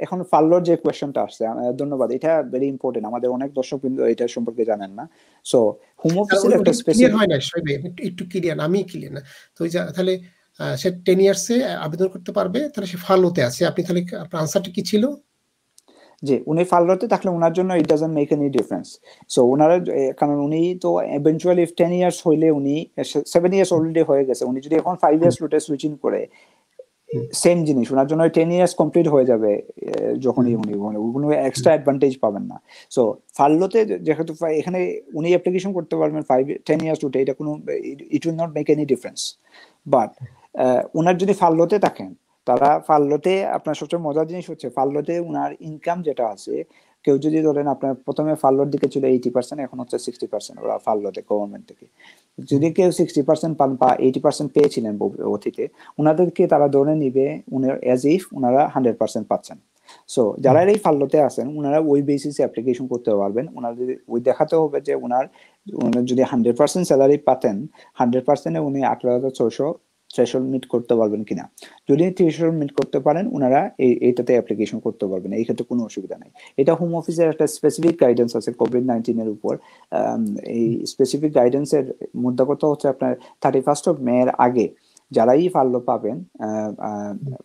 এখন ফাল্লোর যে কোয়েশ্চনটা আসছে, ধন্যবাদ, এটা ভেরি ইম্পর্টেন্ট। আমাদের অনেক দর্শক কিন্তু এটা সম্পর্কে জানেন না। সো হোম অফিসের একটা স্পেসিফিক হয় না, একটু ক্লিয়ার, আমি ক্লিয়ার না তো। তাহলে সে 10 ইয়ার্সে আবেদন করতে পারবে, তাহলে সে ফালোতে আছে। আপনি তাহলে আপনার আনসারটা কি ছিল? যে উনি ফালরতে থাকলে ওনার জন্য it doesn't make any difference. So ওনারা কারণ উনি তো ইভেন্চুয়ালি 10 ইয়ার্স হইলে উনি 7 ইয়ার্স অলরেডি হয়ে গেছে, উনি যদি এখন 5 ইয়ার্স রুটে সুইচিং করে সেম জিনিস ওনার জন্য 10 ইয়ার্স কমপ্লিট হয়ে যাবে যখনই উনি কোনো এক্সট্রা অ্যাডভান্টেজ পাবেন না। সো ফাল্লোতে যেহেতু এখানে উনি অ্যাপ্লিকেশন করতে পারবেন 10 ইয়ার্স রুটে, এটা কোনো it will not make any difference. But ওনার যদি ফাল্লোতে থাকেন, তারা ফাল্লোতে আপনার সবচেয়ে মজার জিনিস হচ্ছে ফাল্লোতে উনার ইনকাম যেটা আছে, কেউ যদি ধরেন আপনার প্রথমে ফাল্লোর দিকে ছিল 80%, এখন হচ্ছে 60% ওরা ফাল্লোতে গভর্নমেন্ট থেকে। যদি কেউ 60% পান বা 80% পেয়েছিলেন অতীতে, ওনাদেরকে তারা ধরে নিবে অ্যাজ ইফ ওনারা 100% পাচ্ছেন। সো যারা এই ফাল্লোতে আছেন ওনারা ওই বেসিসে অ্যাপ্লিকেশন করতে পারবেন। ওনারা যদি ওই দেখাতে হবে যে ওনার যদি 100% স্যালারি পাতেন, 100%-এ উনি 18,600 থ্রেশহোল্ড মিট করতে পারবেন কিনা। যদি থ্রেশহোল্ড মিট করতে পারেন ওনারা এইটাতে অ্যাপ্লিকেশন করতে পারবেন, এই ক্ষেত্রে কোনো অসুবিধা নেই। এটা হোম অফিসের একটা স্পেসিফিক গাইডেন্স আছে কোভিড-19 এর উপর। এই স্পেসিফিক গাইডেন্সের মুদ্রা কথা হচ্ছে আপনার 31 মে এর আগে যারাই ফাল্লো পাবেন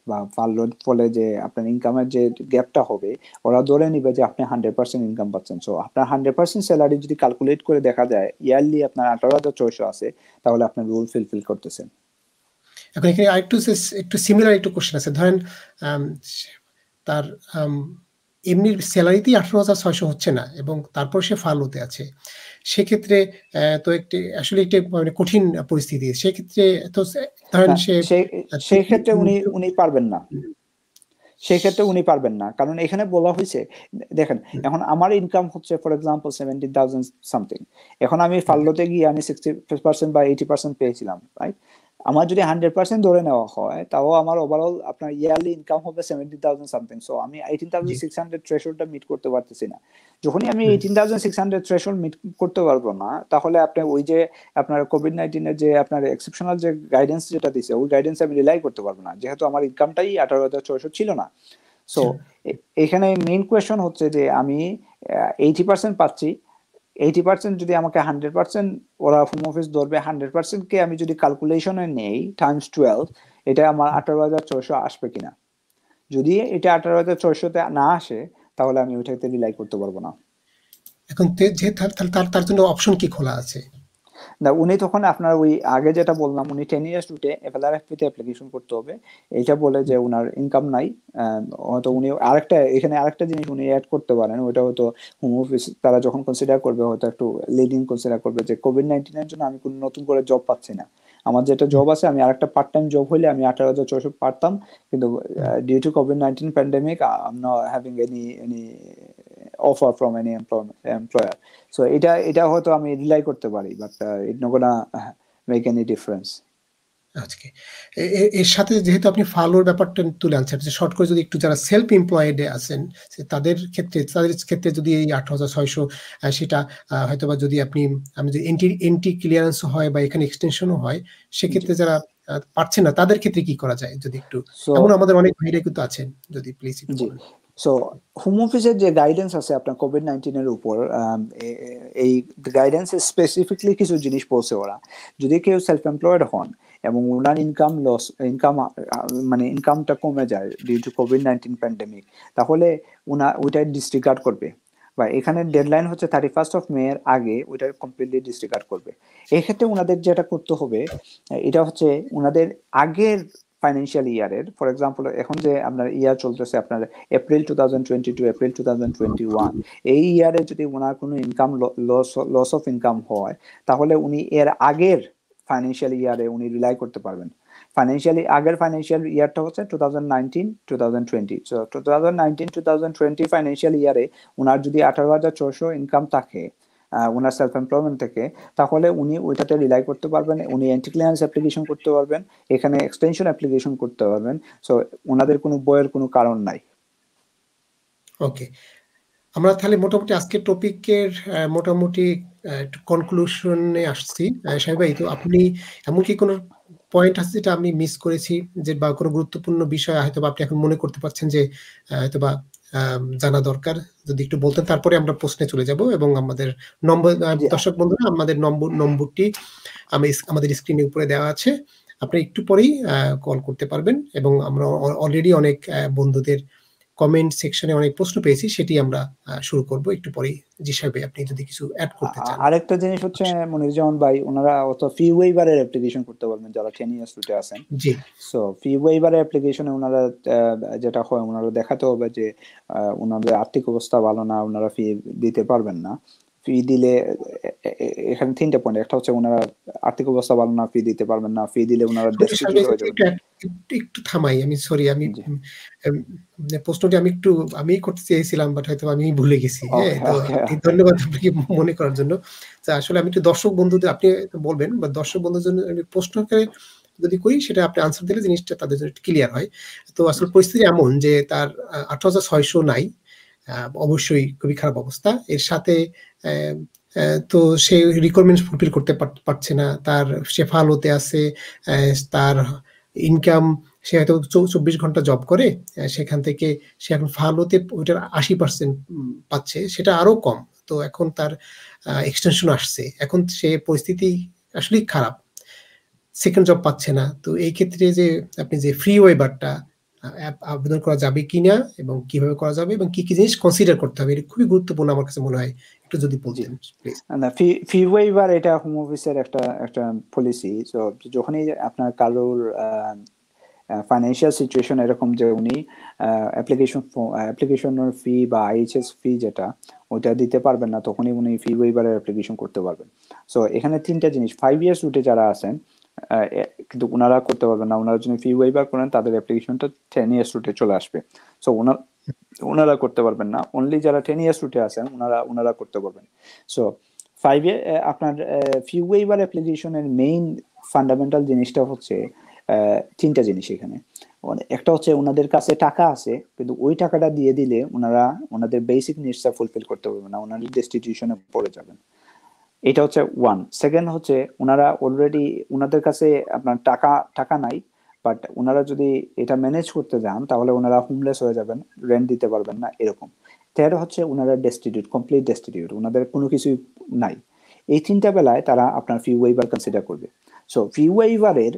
বা ফাল্লোর ফলে যে আপনার ইনকামের যে গ্যাপটা হবে, ওরা ধরে নিবে যে আপনি 100% ইনকাম পাচ্ছেন। সো আপনার 100% স্যালারি যদি ক্যালকুলেট করে দেখা যায় ইয়ারলি আপনার 18,600 আছে, তাহলে আপনার রুল ফিল করতেছেন। এখন এখানে একটু সিমিলার একটু কোশ্চেন আছে। ধরেন তার এমনি স্যালারিতেই 18,600 হচ্ছে না এবং তারপর সে ফালোতে আছে, সেক্ষেত্রে তো আসলে একটা মানে কঠিন পরিস্থিতি। সেক্ষেত্রে তো ধরেন সেই ক্ষেত্রে উনি পারবেন না, সেক্ষেত্রে উনি পারবেন না, কারণ এখানে বলা হয়েছে দেখেন এখন আমার ইনকাম হচ্ছে ফর এক্সাম্পল 70,000 সামথিং, এখন আমি ফাল্লোতে গিয়ে আমি 60% বা 80% পেয়েছিলাম, রাইট? আমার যদি 100% ধরে নেওয়া হয় তাও আমার ওভারঅল আপনার ইয়ারলি ইনকাম হবে 70,000 সামথিং। সো আমি 18,600 থ্রেশহোল্ডটা মিট করতে পারতেছি না। যখনই আমি 18,600 থ্রেশহোল্ড মিট করতে পারবো না, তাহলে আপনি ওই যে আপনার কোভিড-19 এর যে আপনার এক্সেপশনাল যে গাইডেন্স যেটা দিছে ওই গাইডেন্স আমি রিলাই করতে পারবো না, যেহেতু আমার ইনকামটাই 18,600 ছিল না। সো এখানে মেইন কোয়েশ্চন হচ্ছে যে আমি 80% পাচ্ছি, 80% যদি আমাকে 100% ওরা হোম অফিস ধরবে, 100% কে আমি যদি ক্যালকুলেশনে নেই টাইমস 12, এটা আমার 18,600 আসবে কিনা। যদি এটা 18,600-তে না আসে তাহলে আমি ওইটাতে রিলাই করতে পারবো না। এখন তার জন্য অপশন কি খোলা আছে? না, উনি তখন আপনার ওই আগে যেটা বললাম উনি 10 ইয়ার্স রুটে FLRFP-তে অ্যাপ্লিকেশন করতে হবে, এইটা বলে যে উনার ইনকাম নাই। হয়তো উনি এখানে আরেকটা জিনিস উনি অ্যাড করতে পারেন, ওইটা হয়তো হোম অফিস তারা যখন কনসিডার করবে হয়তো একটু লিডিং কনসিডার করবে যে কোভিড-19 এর জন্য আমি কোনো নতুন করে জব পাচ্ছি না, আমার যেটা জব আছে আমি আরেকটা পার্ট টাইম জব হইলে আমি 18,600 পারতাম, কিন্তু due to covid pandemic I am not having any offer from any employer. So এটা হয়তো আমি রিলাই করতে পারি, but it not gonna make any difference. আজকে এর সাথে যেহেতু আপনি ফালোর ব্যাপারটা তুলে আনছেন, শর্ট করে যদি একটু যারা সেলফ এমপ্লয়েড আছেন তাদের ক্ষেত্রে যদি এই ৮৬০০ সেটা হয়তোবা যদি আমি যদি এন্টি ক্লিয়ারেন্স হয় বা এখানে এক্সটেনশনও হয়, সেক্ষেত্রে যারা পারছেন না তাদের ক্ষেত্রে কি করা যায় যদি একটু, এমন আমাদের অনেক ভাইরা কিন্তু আছেন, যদি প্লিজ একটু বলেন। সো হোম অফিসের যে গাইডেন্স আছে আপনার কোভিড-19 এর উপর, এই গাইডেন্স স্পেসিফিকলি কিছু জিনিস বলছে ওরা। যদি কেউ সেলফ এমপ্লয়েড হন এবং ওনার মানে ইনকামটা কমে যায় ডিউ টু কোভিড-19 প্যান্ডেমিক, তাহলে ওইটা ডিসরিগার্ড করবে, বা এখানে ডেডলাইন হচ্ছে 31st অফ মে এর আগে ওইটা কমপ্লিটলি ডিসরিগার্ড করবে। এক্ষেত্রে ওনাদের যেটা করতে হবে, এটা হচ্ছে ওনাদের আগের ফাইন্যান্সিয়াল ইয়ারের, ফর এক্সাম্পল এখন যে আপনার ইয়ার চলতেছে আপনার এপ্রিল 2022 এপ্রিল 2021, এই ইয়ারে যদি ওনার কোনো ইনকাম লস অফ ইনকাম হয়, তাহলে উনি এর আগের ফাইন্যান্সিয়াল ইয়ারে উনি রিলাই করতে পারবেন। আগের ফাইন্যান্সিয়াল ইয়ারটা হচ্ছে 2019-2020। সো 2019-2020 ফাইন্যান্সিয়াল ইয়ারে ওনার যদি 18,400 ইনকাম থাকে ওনার সেলফ এমপ্লয়মেন্ট থেকে, তাহলে উনি ওইটাতে রিলাই করতে পারবেন, উনি এন্টি ক্লিয়ারেন্স অ্যাপ্লিকেশন করতে পারবেন, এখানে এক্সটেনশন অ্যাপ্লিকেশন করতে পারবেন। সো ওনাদের কোনো বইয়ের কোনো কারণ নাই। ওকে, আমরা তাহলে মোটামুটি আজকের টপিকের মোটামুটি কনক্লুশনে আসছি। সাহেব ভাই, তো আপনি এমন কি কোনো পয়েন্ট আছে যেটা আমি মিস করেছি, যে বা কোনো গুরুত্বপূর্ণ বিষয় হয়তো আপনি এখন মনে করতে পারছেন যে হয়তোবা জানা দরকার, যদি একটু বলতেন, তারপরে আমরা প্রশ্নে চলে যাব। এবং আমাদের নম্বর, দর্শক বন্ধুরা, আমাদের নম্বরটি আমাদের স্ক্রিনের উপরে দেওয়া আছে, আপনি একটু পরেই কল করতে পারবেন। এবং আমরা অলরেডি অনেক বন্ধুদের কমেন্ট সেকশনে অনেক প্রশ্ন পেয়েছি, সেটি আমরা শুরু করব একটু পরেই। জি সাহেব, আপনি যদি কিছু অ্যাড করতে চান। আরেকটা জিনিস হচ্ছে মনিরুজ্জামান ভাই, ওনারা অত ফি ওয়েভারের অ্যাপ্লিকেশন করতে পারবেন যারা 10 ইয়ার্স রুটে আছেন। জি, সো ফি ওয়েভারের অ্যাপ্লিকেশনে ওনারা যেটা হয়, ওনারা দেখাতে হবে যে ওনাদের আর্থিক অবস্থা ভালো না, ওনারা ফি দিতে পারবেন না। ফি দিলে এখানে 3টা পয়েন্ট, একটা হচ্ছে ওনারা আর্থিক অবস্থা ভালো না, ফি দিতে পারবেন না, ফি দিলে ওনারা ডেস্টিটিউট হয়ে যাবেন। একটু থামাই, আমি সরি, আমি প্রশ্নটি আমি করতে চেয়েছিলাম, বাট হয়তো আমি ভুলে গেছি। হ্যাঁ, তো ধন্যবাদ আপনাকে মনে করার জন্য। আসলে আমি একটু দর্শক বন্ধুদের, আপনি বলবেন বা দর্শক বন্ধুদের জন্য প্রশ্ন যদি করি, সেটা আপনি আনসার দিলে জিনিসটা তাদের জন্য ক্লিয়ার হয়। তো আসলে পরিস্থিতি এমন যে তার 18,600 নাই, অবশ্যই খুবই খারাপ অবস্থা। এর সাথে তো সে রিকোয়ারমেন্ট ফুলফিল করতে পারছে না, সে ফালোতে আছে, তার ইনকাম, সে হয়তো 24 ঘন্টা জব করে, সেখান থেকে সে এখন ফালোতে ওইটার 80% পাচ্ছে, সেটা আরো কম। তো এখন তার এক্সটেনশন আসছে, এখন সে পরিস্থিতি আসলেই খারাপ, সেকেন্ড জব পাচ্ছে না। তো এই ক্ষেত্রে যে আপনি যে ফ্রি ওয়েবারটা আবেদন করা যাবে কিনা এবং কিভাবে করা যাবে এবং কি কি জিনিস কনসিডার করতে হবে, এটা খুবই গুরুত্বপূর্ণ আমার কাছে মনে হয়, একটু যদি বলতেন প্লিজ। না, ফি ওয়েভার এটা হোম অফিসের একটা পলিসি। সো যখনই আপনার কারোর ফাইন্যান্সিয়াল সিচুয়েশন এরকম যে উনি অ্যাপ্লিকেশনের ফি বা আইএইচএস ফি যেটা ওইটা দিতে পারবেন না, তখনই উনি ফি ওয়েভারের অ্যাপ্লিকেশন করতে পারবেন। সো এখানে 3টা জিনিস, 5 ইয়ার্স রুটে যারা আছেন কিন্তু ওনারা করতে পারবেন না, ওনারা যদি ফি ওয়েভার করেন তাদের অ্যাপ্লিকেশনটা 10 ইয়ার্স রুটে চলে আসবে। সো ওনারা করতে পারবেন না, অনলি যারা 10 ইয়ার্স রুটে আছেন ওনারা করতে পারবেন। সো 5 ইয়ার আপনার ফি ওয়েভার অ্যাপ্লিকেশনের মেইন ফান্ডামেন্টাল জিনিসটা হচ্ছে 3টা জিনিস এখানে। একটা হচ্ছে ওনাদের কাছে টাকা আছে, কিন্তু ওই টাকাটা দিয়ে দিলে ওনাদের বেসিক নিডসটা ফুলফিল করতে পারবে না, ওনারা ডেস্টিটিউশনে পড়ে যাবেন। এটা হচ্ছে 1। সেকেন্ড হচ্ছে ওনারা অলরেডি ওনাদের কাছে আপনার টাকা নাই, বাট ওনারা যদি এটা ম্যানেজ করতে যান তাহলে ওনারা হোমলেস হয়ে যাবেন, রেন্ট দিতে পারবেন না, এরকম। থার্ড হচ্ছে ওনারা ডেস্টিটিউট, কমপ্লিট ডেস্টিটিউট, ওনাদের কোনো কিছুই নাই। এই 3টা বেলায় তারা আপনার ফি ওয়েভার কনসিডার করবে। সো ফি ওয়েভারের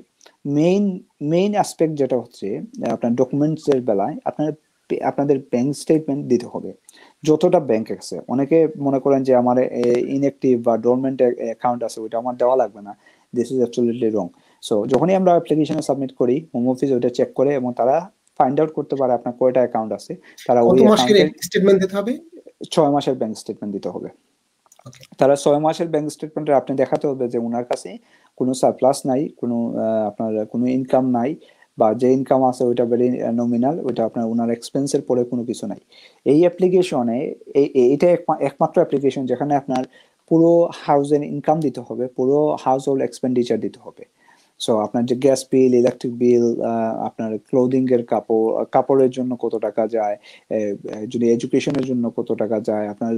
মেইন অ্যাসপেক্ট যেটা হচ্ছে আপনার ডকুমেন্টসের বেলায় আপনাদের ব্যাংক স্টেটমেন্ট দিতে হবে, যতটা ব্যাংক আছে। অনেকে মনে করেন যে আমার ইনঅ্যাক্টিভ বা ডরমেন্ট অ্যাকাউন্ট আছে, ওইটা আমার দেওয়া লাগবে না। This is absolutely wrong. So যখনই আমরা অ্যাপ্লিকেশনে সাবমিট করি, হোম অফিস ওইটা চেক করে এবং তারা ফাইন্ড আউট করতে পারে আপনার কয়টা অ্যাকাউন্ট আছে। তারা ওই স্টেটমেন্ট দিতে হবে, 6 মাসের ব্যাংক স্টেটমেন্ট দিতে হবে। তারা 6 মাসের ব্যাংক স্টেটমেন্টে আপনি দেখাতে হবে যে ওনার কাছে কোনো সারপ্লাস নাই, আপনার কোনো ইনকাম নাই, বা যে ইনকাম আছে ওইটা ভেরি নমিনাল, ওইটা আপনার ওনার এক্সপেন্সের পরে কোনো কিছু নাই। এই অ্যাপ্লিকেশনে এইটা একমাত্র অ্যাপ্লিকেশন যেখানে আপনার পুরো হাউসের ইনকাম দিতে হবে, পুরো হাউস হোল্ড এক্সপেন্ডিচার দিতে হবে। সো আপনার যে গ্যাস বিল, ইলেকট্রিক বিল, আপনার ক্লোদিং এর কাপড়ের জন্য কত টাকা যায়, যদি এডুকেশনের জন্য কত টাকা যায়, আপনার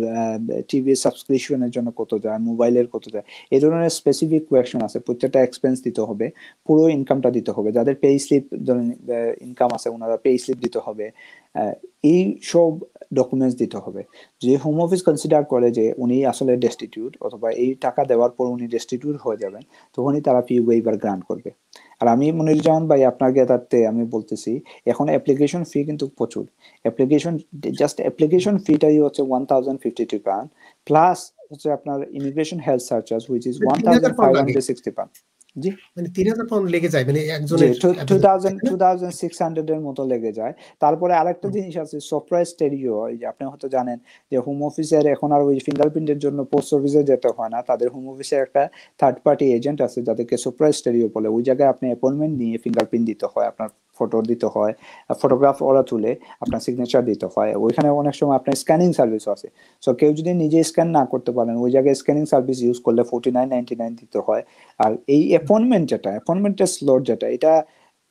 টিভি সাবস্ক্রিপশনের জন্য কত যায়, মোবাইলের কত যায়, এই ধরনের স্পেসিফিক কোয়েকশন আছে। প্রত্যেকটা এক্সপেন্স দিতে হবে, পুরো ইনকামটা দিতে হবে। যাদের পে স্লিপ ইনকাম আছে ওনারা পে স্লিপ দিতে হবে, এই সব ডকুমেন্টস দিতে হবে। যে হোম অফিস কনসিডার করে যে উনি আসলে ডেস্টিটিউট অথবা এই টাকা দেওয়ার পর উনি ডেস্টিটিউট হয়ে যাবেন, তখনই তারা ফি ওয়েভার গ্রান্ট করবে। আর আমি মনিরুজ্জামান ভাই আপনাকে তাতে আমি বলতেছি, এখন অ্যাপ্লিকেশন ফি কিন্তু প্রচুর। জাস্ট অ্যাপ্লিকেশন ফিটাই হচ্ছে £1052 প্লাস হচ্ছে আপনার immigration health surcharge which is £1560। জি, মানে 3000 পাউন্ড লেগে যায় মানে জি, একজনের 2600 এর মতো লেগে যায়। তারপরে আরেকটা জিনিস আছে, সফটওয়্যার স্টেরিও। এই যে আপনি হয়তো জানেন যে হোম অফিসের এখন আর ওই ফিঙ্গারপ্রিন্টের জন্য পোস্ট অফিসে যেতে হয় না, তাদের হোম অফিসে একটা থার্ড পার্টি এজেন্ট আছে যাদেরকে সফটওয়্যার স্টেরিও বলে। ওই জায়গায় আপনি অ্যাপয়েন্টমেন্ট নিয়ে ফিঙ্গারপ্রিন্ট দিতে হয়, আপনার ফটো দিতে হয়, ফটোগ্রাফ ওরা তুলে আপনার সিগনেচার দিতে হয়। ওইখানে অনেক সময় আপনার স্ক্যানিং সার্ভিস আছে। সো কেউ যদি নিজে স্ক্যান না করতে পারেন, ওই জায়গায় স্ক্যানিং সার্ভিস ইউজ করলে 49.99 দিতে হয়। আর এই অ্যাপয়েন্টমেন্টের স্লট যেটা, এটা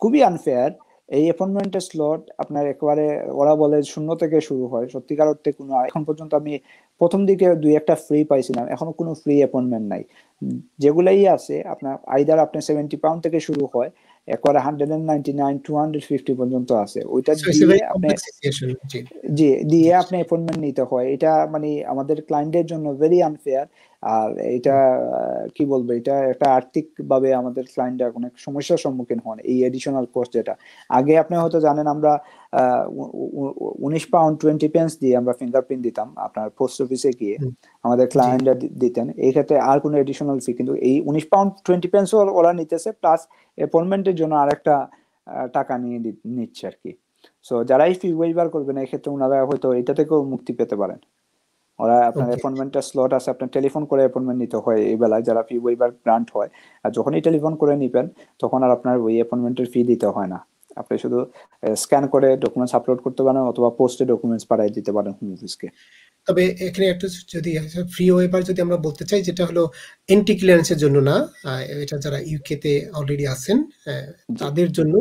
খুবই আনফেয়ার। এই অ্যাপয়েন্টমেন্টের স্লট আপনার একেবারে ওরা বলে 0 থেকে শুরু হয়। সত্যিকার অর্থে কোনো, এখন পর্যন্ত আমি প্রথম দিকে 2-1টা ফ্রি পাইছিলাম, এখনো কোনো ফ্রি অ্যাপয়েন্টমেন্ট নাই। যেগুলাই আছে আপনার আইদার আপনার £70 থেকে শুরু হয়, একবারে 199, 250 পর্যন্ত আছে। ওইটা সো ইটস এ দিয়ে ভেরি আপনি, কমপ্লেক্স সিচুয়েশন। জি জি, দিয়ে জি আপনি অ্যাপয়েন্টমেন্ট নিতে হয়। এটা মানে আমাদের ক্লায়েন্টের জন্য ভেরি আনফেয়ার। আর এটা কি বলবো, এটা একটা আর্থিক ভাবে আমাদের ক্লায়েন্টরা অনেক সমস্যার সম্মুখীন হন এই এডিশনাল কস্ট যেটা। আগে আপনি হয়তো জানেন আমরা £19.20 দিয়ে আমরা ফিঙ্গারপ্রিন্ট দিতাম আপনার পোস্ট অফিসে গিয়ে, আমাদের জি ক্লায়েন্টরা দিতেন। এই ক্ষেত্রে আর কোনো এডিশনাল ফি, কিন্তু এই £19.20 ওরা নিতেছে, প্লাস অ্যাপয়েন্টমেন্টের জন্য আরেকটা টাকা নিয়ে নিচ্ছে আর কি। সো যারাই ফি ওয়েভার করবেন এই ক্ষেত্রে ওনারা হয়তো এটা থেকেও মুক্তি পেতে পারেন। ওরা আপনার ওকে। অ্যাপয়েন্টমেন্টের স্লট আছে, আপনার টেলিফোন করে অ্যাপয়েন্টমেন্ট নিতে হয় এই বেলায় যারা ফি ওয়েভার গ্রান্ট হয়। আর যখনই টেলিফোন করে নিবেন তখন আর আপনার ওই অ্যাপয়েন্টমেন্টের ফি দিতে হয় না। আপনি শুধু স্ক্যান করে ডকুমেন্টস আপলোড করতে পারেন অথবা পোস্টে ডকুমেন্টস পাঠিয়ে দিতে পারেন হোম অফিসকে। তবে এখানে একটা যদি ফ্রি ওয়েবার যদি আমরা বলতে চাই, যেটা হলো এন্ট্রি ক্লিয়ারেন্সের জন্য না, এটা যারা ইউকে তে অলরেডি আছেন জি, তাদের জন্য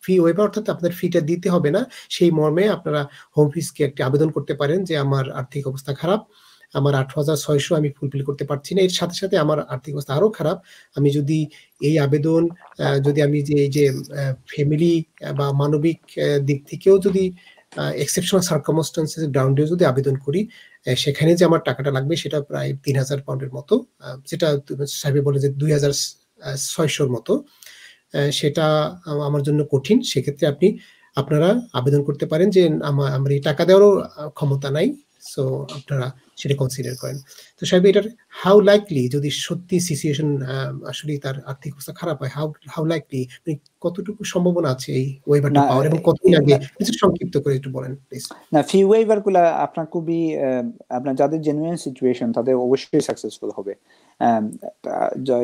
ফি ওয়েবার, অর্থাৎ আপনাদের ফিটা দিতে হবে না। সেই মর্মে আপনারা হোম অফিসকে একটি আবেদন করতে পারেন যে আমার আর্থিক অবস্থা খারাপ, আমার ৮৬০০ আমি ফুলফিল করতে পারছি না, এর সাথে সাথে আমার আর্থিক অবস্থা আরো খারাপ। আমি যদি এই আবেদন যদি আমি যে এই যে ফ্যামিলি বা মানবিক দিক থেকেও যদি এক্সেপশনাল সার্কামস্টান্সেস গ্রাউন্ডেও যদি আবেদন করি, সেখানে যে আমার টাকাটা লাগবে সেটা প্রায় ৩০০০ পাউন্ডের মতো, যেটা সাহেব বলে যে ২৬০০ মতো। সেটা আমার জন্য কঠিন। সেক্ষেত্রে আপনারা আবেদন করতে পারেন যে আমার এই টাকা দেওয়ারও ক্ষমতা নাই। সো আপনারা সেটা কনসিডার করেন। তো সাহেব, এটার হাউ লাইকলি, যদি সত্যি সিচুয়েশন আসলে তার আর্থিক অবস্থা খারাপ হয়, হাউ লাইকলি, কতটুকু সম্ভাবনা আছে এই ওয়েভারটা না পাওয়ার, এবং কতদিন আগে, কিছু সংক্ষিপ্ত করে একটু বলেন প্লিজ। না, ফি ওয়েভার গুলা আপনার খুবই আপনার যাদের জেনুইন সিচুয়েশন তাদের অবশ্যই সাকসেসফুল হবে।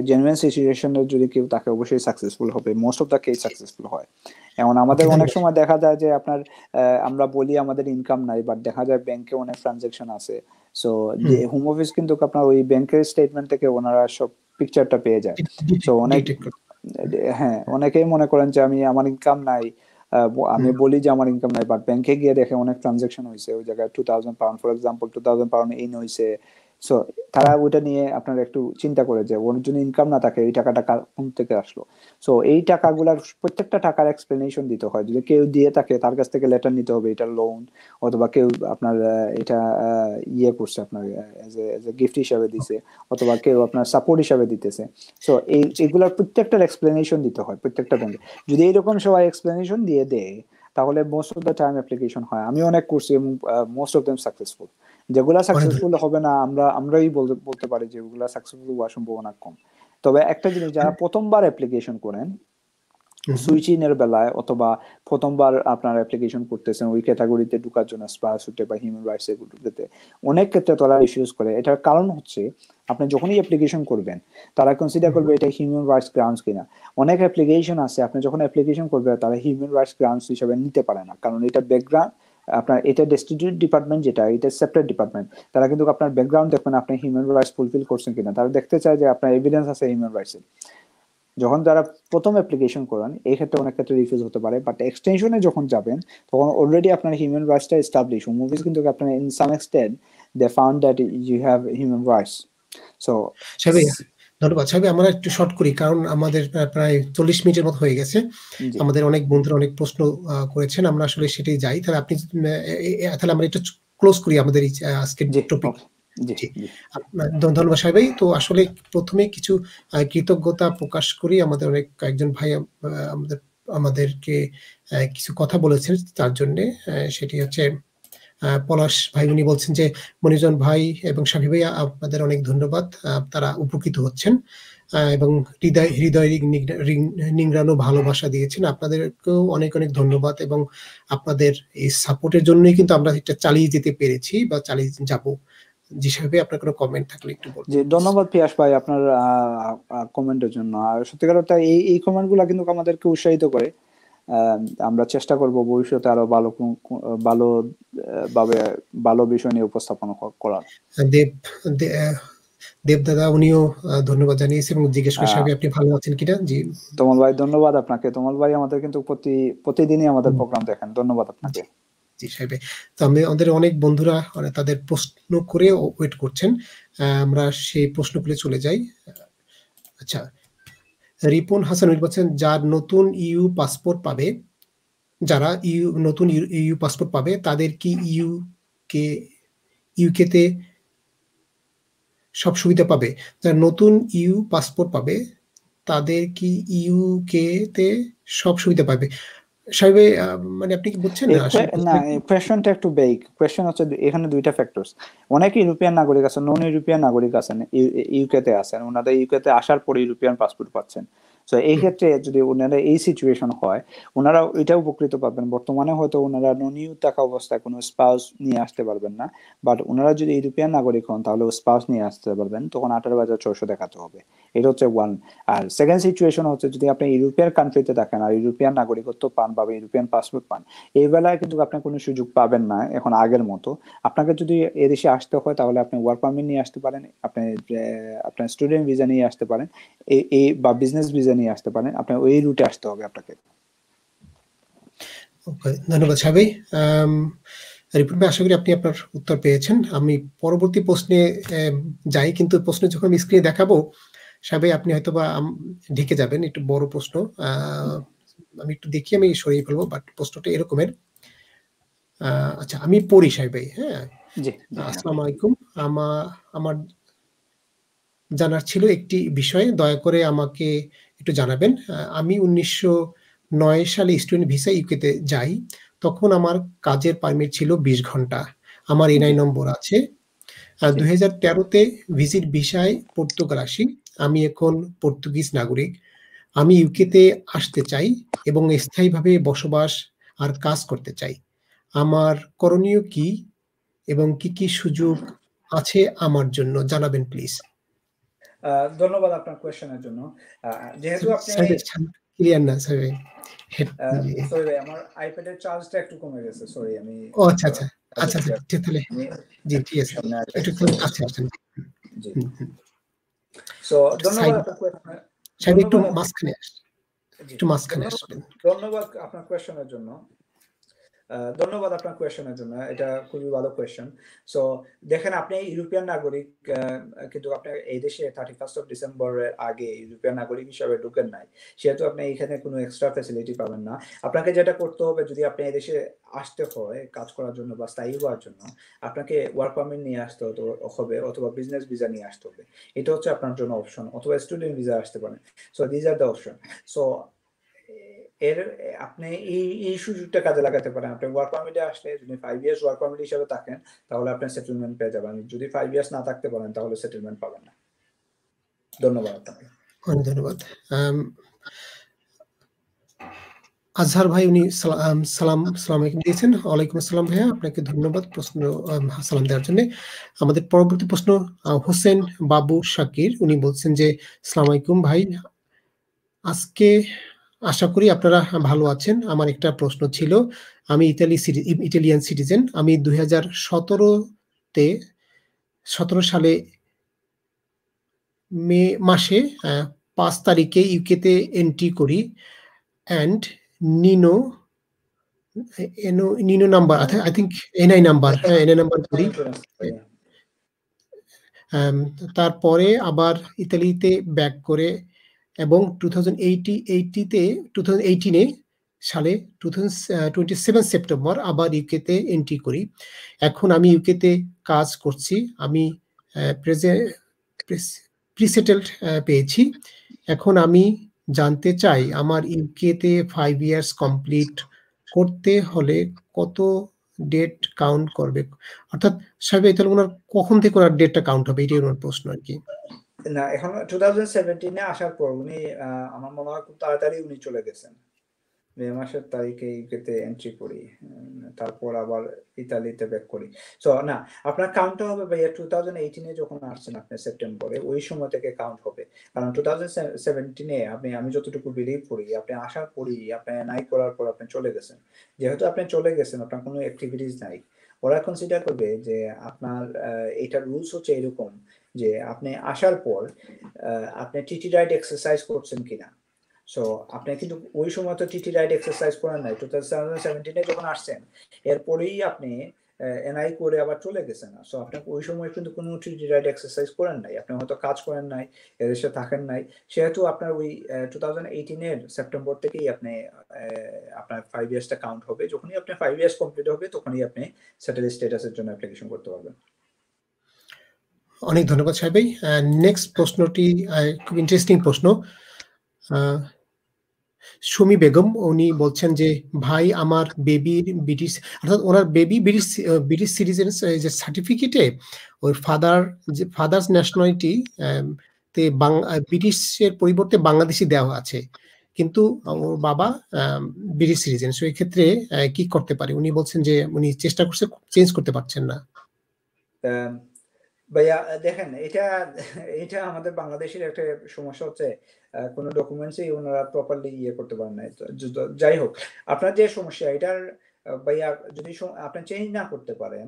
জেনুইন সিচুয়েশনের যদি কেউ তাকে অবশ্যই সাকসেসফুল হবে, most of the case successful হয়। এখন ওকে, আমাদের অনেক ধন্যবাদ। সময় দেখা যায় যে আপনার আমরা বলি আমাদের ইনকাম নাই, বাট দেখা যায় ব্যাংকে অনেক ট্রানজাকশন আছে। সো হুম। হোম অফিস কিন্তু আপনার ওই ব্যাংকের স্টেটমেন্ট থেকে ওনারা সব পিকচারটা পেয়ে যায়। সো অনেক, ডিটেক্ট করতে। হ্যাঁ, অনেকেই মনে করেন যে আমার ইনকাম নাই, আমি হুম। বলি যে আমার ইনকাম নাই, বাট ব্যাংকে গিয়ে দেখে অনেক ট্রানজাকশন হয়েছে ওই জায়গায় £2000 ফর এক্সাম্পল, £2000 ইন হয়েছে। সো তারা হুম। ওইটা নিয়ে আপনার একটু চিন্তা করে যে ওর জন্য ইনকাম না থাকে এই টাকাটা কোন থেকে আসলো। সো এই টাকাগুলার প্রত্যেকটা টাকার এক্সপ্লেনেশন দিতে হয়। যদি কেউ দিয়ে থাকে তার কাছ থেকে লেটার নিতে হবে এটা লোন, অথবা কেউ আপনার এটা ইয়ে করছে আপনার এজ এ গিফট হিসাবে দিছে, অথবা কেউ আপনার সাপোর্ট হিসাবে দিতেছে। সো এইগুলার প্রত্যেকটার এক্সপ্লেনেশন দিতে হয় প্রত্যেকটা ব্যাংকে। যদি এরকম সবাই এক্সপ্লেনেশন দিয়ে দেয় তাহলে most of the time application হয়। আমি অনেক করছি এবং মোস্ট অফ দেম সাকসেসফুল। যেগুলা অনেক সাকসেসফুল ধন্যবাদ। হবে না আমরাই বলতে পারি যে ওগুলা সাকসেসফুল হওয়ার সম্ভাবনা কম। তবে একটা জিনিস, যারা প্রথমবার অ্যাপ্লিকেশন করেন হুম, হুম। সুইচিং বেলায়, অথবা প্রথমবার আপনার অ্যাপ্লিকেশন করতেছেন ওই ক্যাটাগরিতে ঢুকার জন্য, স্পারসুটে বা হিউম্যান রাইটস এ ঢুকতে, অনেক ক্ষেত্রে তারা ইস্যুস করে। এটার কারণ হচ্ছে আপনি যখনই অ্যাপ্লিকেশন করবেন তারা কনসিডার হুম, করবে এটা হিউম্যান রাইটস গ্রাউন্ডস কিনা। অনেক অ্যাপ্লিকেশন আছে আপনি যখন অ্যাপ্লিকেশন করবেন তারা হিউম্যান রাইটস গ্রাউন্ডস হিসেবে নিতে পারে না, কারণ এটা ব্যাকগ্রাউন্ড আপনার, এটা ডেস্টিটিউট ডিপার্টমেন্ট, যেটা এটা সেপারেট ডিপার্টমেন্ট। তারা কিন্তু আপনার ব্যাকগ্রাউন্ড দেখবেন আপনি হিউম্যান রাইটস ফুলফিল করছেন কিনা, তারা দেখতে চায় যে আপনার এভিডেন্স আছে হিউম্যান রাইটস। যখন যারা প্রথম অ্যাপ্লিকেশন করেন এই ক্ষেত্রে অনেক ক্ষেত্রে রিফিউজ হতে পারে, বাট এক্সটেনশনে যখন যাবেন তখন অলরেডি আপনার হিউম্যান রাইটসটা এস্টাবলিশ, মুভিজ কিন্তু আপনার in some extent they found that you have human rights. So ধন্যবাদ সাহেব, আমরা একটু শর্ট করি কারণ আমাদের প্রায় 40 মিনিটের মতো হয়ে গেছে। আমাদের অনেক বন্ধুরা অনেক প্রশ্ন করেছেন, আমরা আসলে সেটাই যাই। তাহলে আপনি তাহলে আমরা একটু ক্লোজ করি আমাদের আজকের টপিক। ধন্যবাদ সাহেব। তো আসলে প্রথমে কিছু কৃতজ্ঞতা প্রকাশ করি, আমাদের অনেক কয়েকজন ভাই আমাদেরকে কিছু কথা বলেছেন তার জন্য। সেটি হচ্ছে পলাশ ভাই, উনি বলছেন যে মনিরুজ্জামান ভাই এবং শাফি ভাই আপনাদের অনেক ধন্যবাদ, তারা উপকৃত হচ্ছেন এবং হৃদয় নিংড়ানো ভালোবাসা দিয়েছেন। আপনাদেরকেও অনেক অনেক ধন্যবাদ এবং আপনাদের এই সাপোর্টের জন্যই কিন্তু আমরা এটা চালিয়ে যেতে পেরেছি বা চালিয়ে যাব। জি সাহেব, আপনার কোনো কমেন্ট থাকলে একটু বলুন। জি, ধন্যবাদ পিয়াস ভাই আপনার কমেন্টের জন্য। আর সত্যিকার অর্থে এই কমেন্টগুলো কিন্তু আমাদেরকে উৎসাহিত করে। আমরা চেষ্টা করব ভবিষ্যতে আরো ভালো বিষয় নিয়ে উপস্থাপন করার। দেব দাদা উনিও ধন্যবাদ জানিয়েছেন এবং জিজ্ঞেস করে সাহেব আপনি ভালো আছেন কিনা। জি তমল ভাই, ধন্যবাদ আপনাকে। তমল ভাই আমাদের কিন্তু প্রতিদিনই আমাদের প্রোগ্রাম দেখেন, ধন্যবাদ আপনাকে। জি সাহেব, তো আমাদের অনেক বন্ধুরা তাদের প্রশ্ন করে ওয়েট করছেন, আমরা সেই প্রশ্নগুলো চলে যাই। আচ্ছা, রিপন হাসান বলছেন যারা নতুন ইউ পাসপোর্ট পাবে তাদের কি ইউকেতে সব সুবিধা পাবে? যারা নতুন ইউ পাসপোর্ট পাবে তাদের কি ইউকেতে সব সুবিধা পাবে? সাহেব মানে আপনি কি বুঝছেন? না, কোয়েশ্চনটা একটু বেগ। কোয়েশ্চন হচ্ছে এখানে দুইটা ফ্যাক্টরস। অনেক ইউরোপিয়ান নাগরিক আছেন, নন ইউরোপিয়ান নাগরিক আছেন, ইউকেতে আছেন, ওনাদের ইউকেতে আসার পরে ইউরোপিয়ান পাসপোর্ট পাচ্ছেন। তো এই ক্ষেত্রে যদি ওনারা এই সিচুয়েশন হয়, ওনারা এটা উপকৃত পাবেন। বর্তমানে হয়তো ওনারা নন ইউ থাকা অবস্থায় কোনো স্পাউস নিয়ে আসতে পারবেন না, বাট ওনারা যদি ইউরোপিয়ান নাগরিক হন তাহলে স্পাউস নিয়ে আসতে পারবেন, তখন 18,400 দেখাতে হবে। এটা হচ্ছে ওয়ান। আর সেকেন্ড সিচুয়েশন হচ্ছে যদি আপনি ইউরোপিয়ান কান্ট্রিতে থাকেন আর ইউরোপিয়ান নাগরিকত্ব পান বা ইউরোপিয়ান পাসপোর্ট পান, এই বেলায় কিন্তু আপনি কোনো সুযোগ পাবেন না এখন আগের মতো। আপনাকে যদি এদেশে আসতে হয় তাহলে আপনি ওয়ার্ক পারমিট নিয়ে আসতে পারেন, আপনি আপনার স্টুডেন্ট ভিসা নিয়ে আসতে পারেন, এই বা বিজনেস ভিসা নিয়ে আসতে পারেন। আপনি ওই রুটে আসতে হবে আপনাকে। ধন্যবাদ সাহেব। রিপোর্ট ভাই, আশা করি আপনি আপনার উত্তর পেয়েছেন। আমি পরবর্তী প্রশ্নে যাই, কিন্তু প্রশ্ন যখন আমি স্ক্রিনে দেখাবো সাহেব আপনি হয়তো বা ঢেকে যাবেন, একটু বড় প্রশ্ন। আমি একটু দেখি, আমি সরিয়ে ফেলবো, বাট প্রশ্নটা এরকমের। আচ্ছা, আমি পড়ি সাহেব। হ্যাঁ, আসসালামু আলাইকুম। আমার জানার ছিল একটি বিষয়, দয়া করে আমাকে একটু জানাবেন। আমি 1909 সালে স্টুডেন্ট ভিসা ইউকেতে যাই, তখন আমার কাজের পারমিট ছিল 20 ঘন্টা, আমার এনআই নম্বর আছে। 2013-তে ভিজিট ভিসায় পর্তুগাল আসি, আমি এখন পর্তুগিজ নাগরিক। আমি ইউকেতে আসতে চাই এবং স্থায়ীভাবে বসবাস আর কাজ করতে চাই। আমার করণীয় কি এবং কি কি সুযোগ আছে আমার জন্য জানাবেন প্লিজ। ধন্যবাদ আপনার কোয়েশ্চেনের জন্য। যেহেতু আপনি ক্লিয়ার না স্যার, সরি ভাই, আমার আইপ্যাডের চার্জটা একটু কমে গেছে, সরি। আমি আচ্ছা তাহলে জি ঠিক আছে, একটু কাছে আসেন। জি, সো ধন্যবাদ আপনার কোয়েশ্চন। সাহেব একটু মাঝখানে আসবেন। ধন্যবাদ আপনার কোয়েশ্চনের জন্য। এটা খুবই ভালো কোয়েশ্চেন। সো দেখেন, আপনি ইউরোপিয়ান নাগরিক, কিন্তু আপনি এই দেশে 31 ডিসেম্বরের আগে ইউরোপিয়ান নাগরিক হিসাবে ঢুকেন নাই, সেহেতু আপনি এখানে কোনো এক্সট্রা ফ্যাসিলিটি পাবেন না। আপনাকে যেটা করতে হবে, যদি আপনি এই দেশে আসতে হয় কাজ করার জন্য বা স্থায়ী হওয়ার জন্য, আপনাকে ওয়ার্ক পারমিট নিয়ে আসতে হবে অথবা বিজনেস ভিসা নিয়ে আসতে হবে। এটা হচ্ছে আপনার জন্য অপশন, অথবা স্টুডেন্ট ভিসা আসতে পারেন। So these are the option. So আপনি এই সুযোগটা কাজে লাগাতে পারেন। আপনি ওয়ার্ক পারমিটে আসলে যদি 5 ইয়ার্স ওয়ার্ক পারমিট হিসেবে থাকেন তাহলে আপনি সেটেলমেন্ট পেয়ে যাবেন। যদি 5 ইয়ার্স না থাকতে পারেন তাহলে সেটেলমেন্ট পাবেন না। ধন্যবাদ আপনাকে। অনেক ধন্যবাদ। আজহার ভাই, উনি সালাম দিয়েছেন। ওয়ালাইকুম আসসালাম ভাইয়া, আপনাকে ধন্যবাদ প্রশ্ন সালাম দেওয়ার জন্য। আমাদের পরবর্তী প্রশ্ন হোসেন বাবু শাকির, উনি বলছেন যে আসসালামু আলাইকুম ভাই, আজকে আশা করি আপনারা ভালো আছেন। আমার একটা প্রশ্ন ছিল, আমি ইটালিয়ান সিটিজেন। আমি 2017 সালে মে মাসে 5 তারিখে ইউকেতে এন্ট্রি করি and Niño number I think NI number, হ্যাঁ এনআই নাম্বার করি। তারপরে আবার ইতালিতে ব্যাক করে এবং 2018 সালে 27 সেপ্টেম্বর আবার ইউকেতে এন্ট্রি করি। এখন আমি ইউকেতে কাজ করছি, আমি প্রিসেটেলড পেয়েছি। এখন আমি জানতে চাই আমার ইউকেতে 5 ইয়ার্স কমপ্লিট করতে হলে কত ডেট কাউন্ট করবে, অর্থাৎ সাহেব তাহলে ওনার কখন থেকে ওনার ডেটটা কাউন্ট হবে, এটাই ওনার প্রশ্ন আর কি। না এখন 2017 আসার পর উনি আমার মনে হয় খুব তাড়াতাড়ি উনি চলে গেছেন, মে মাসের তারিখে ইউকেতে এন্ট্রি করি, তারপর আবার ইতালিতে ব্যাক করি। সো না আপনার কাউন্টটা হবে ভাইয়া 2018 যখন আসছেন আপনি সেপ্টেম্বরে, ওই সময় থেকে কাউন্ট হবে। কারণ 2017 আমি যতটুকু বিলিভ করি আপনি আসার পরই আপনি নাই করার পর আপনি চলে গেছেন, যেহেতু আপনি চলে গেছেন আপনার কোনো অ্যাক্টিভিটিস নাই, ওরা কনসিডার করবে যে আপনার এটার রুলস হচ্ছে এরকম যে আপনি আসার পর আপনি টিটি রাইট এক্সারসাইজ করছেন কিনা। সো আপনি কিন্তু ওই সময় তো টিটি রাইট এক্সারসাইজ করেন নাই, 2017 যখন আসছেন এরপরেই আপনি এনআই করে আবার চলে গেছেন। সো আপনি ওই সময় কিন্তু কোনো টিটি রাইট এক্সারসাইজ করেন নাই, আপনি হয়তো কাজ করেন নাই, এদেশে থাকেন নাই, সেহেতু আপনার ওই 2018 সেপ্টেম্বর থেকেই আপনি আপনার 5 ইয়ার্সটা কাউন্ট হবে। যখনই আপনার 5 ইয়ার্স কমপ্লিট হবে তখনই আপনি সেটেল স্ট্যাটাসের জন্য অ্যাপ্লিকেশন করতে পারবেন। অনেক ধন্যবাদ সাহেব ভাই। নেক্সট প্রশ্নটি খুব ইন্টারেস্টিং প্রশ্ন। সুমি বেগম উনি বলছেন যে ভাই আমার বেবির ব্রিটিশ, অর্থাৎ ওনার বেবি ব্রিটিশ সিটিজেন যে সার্টিফিকেটে ওই ফাদার্স ন্যাশনালিটি তে ব্রিটিশের পরিবর্তে বাংলাদেশি দেওয়া আছে, কিন্তু ওর বাবা ব্রিটিশ সিটিজেন। সো এই ক্ষেত্রে কি করতে পারে? উনি বলছেন যে উনি চেষ্টা করছে, চেঞ্জ করতে পারছেন না। ভাইয়া দেখেন এটা আমাদের বাংলাদেশের একটা সমস্যা হচ্ছে কোনো ডকুমেন্টসই ওনারা প্রপারলি ইয়ে করতে পারেন না। যাই হোক আপনার যে সমস্যা এটার ভাইয়া যদি আপনি চেঞ্জ না করতে পারেন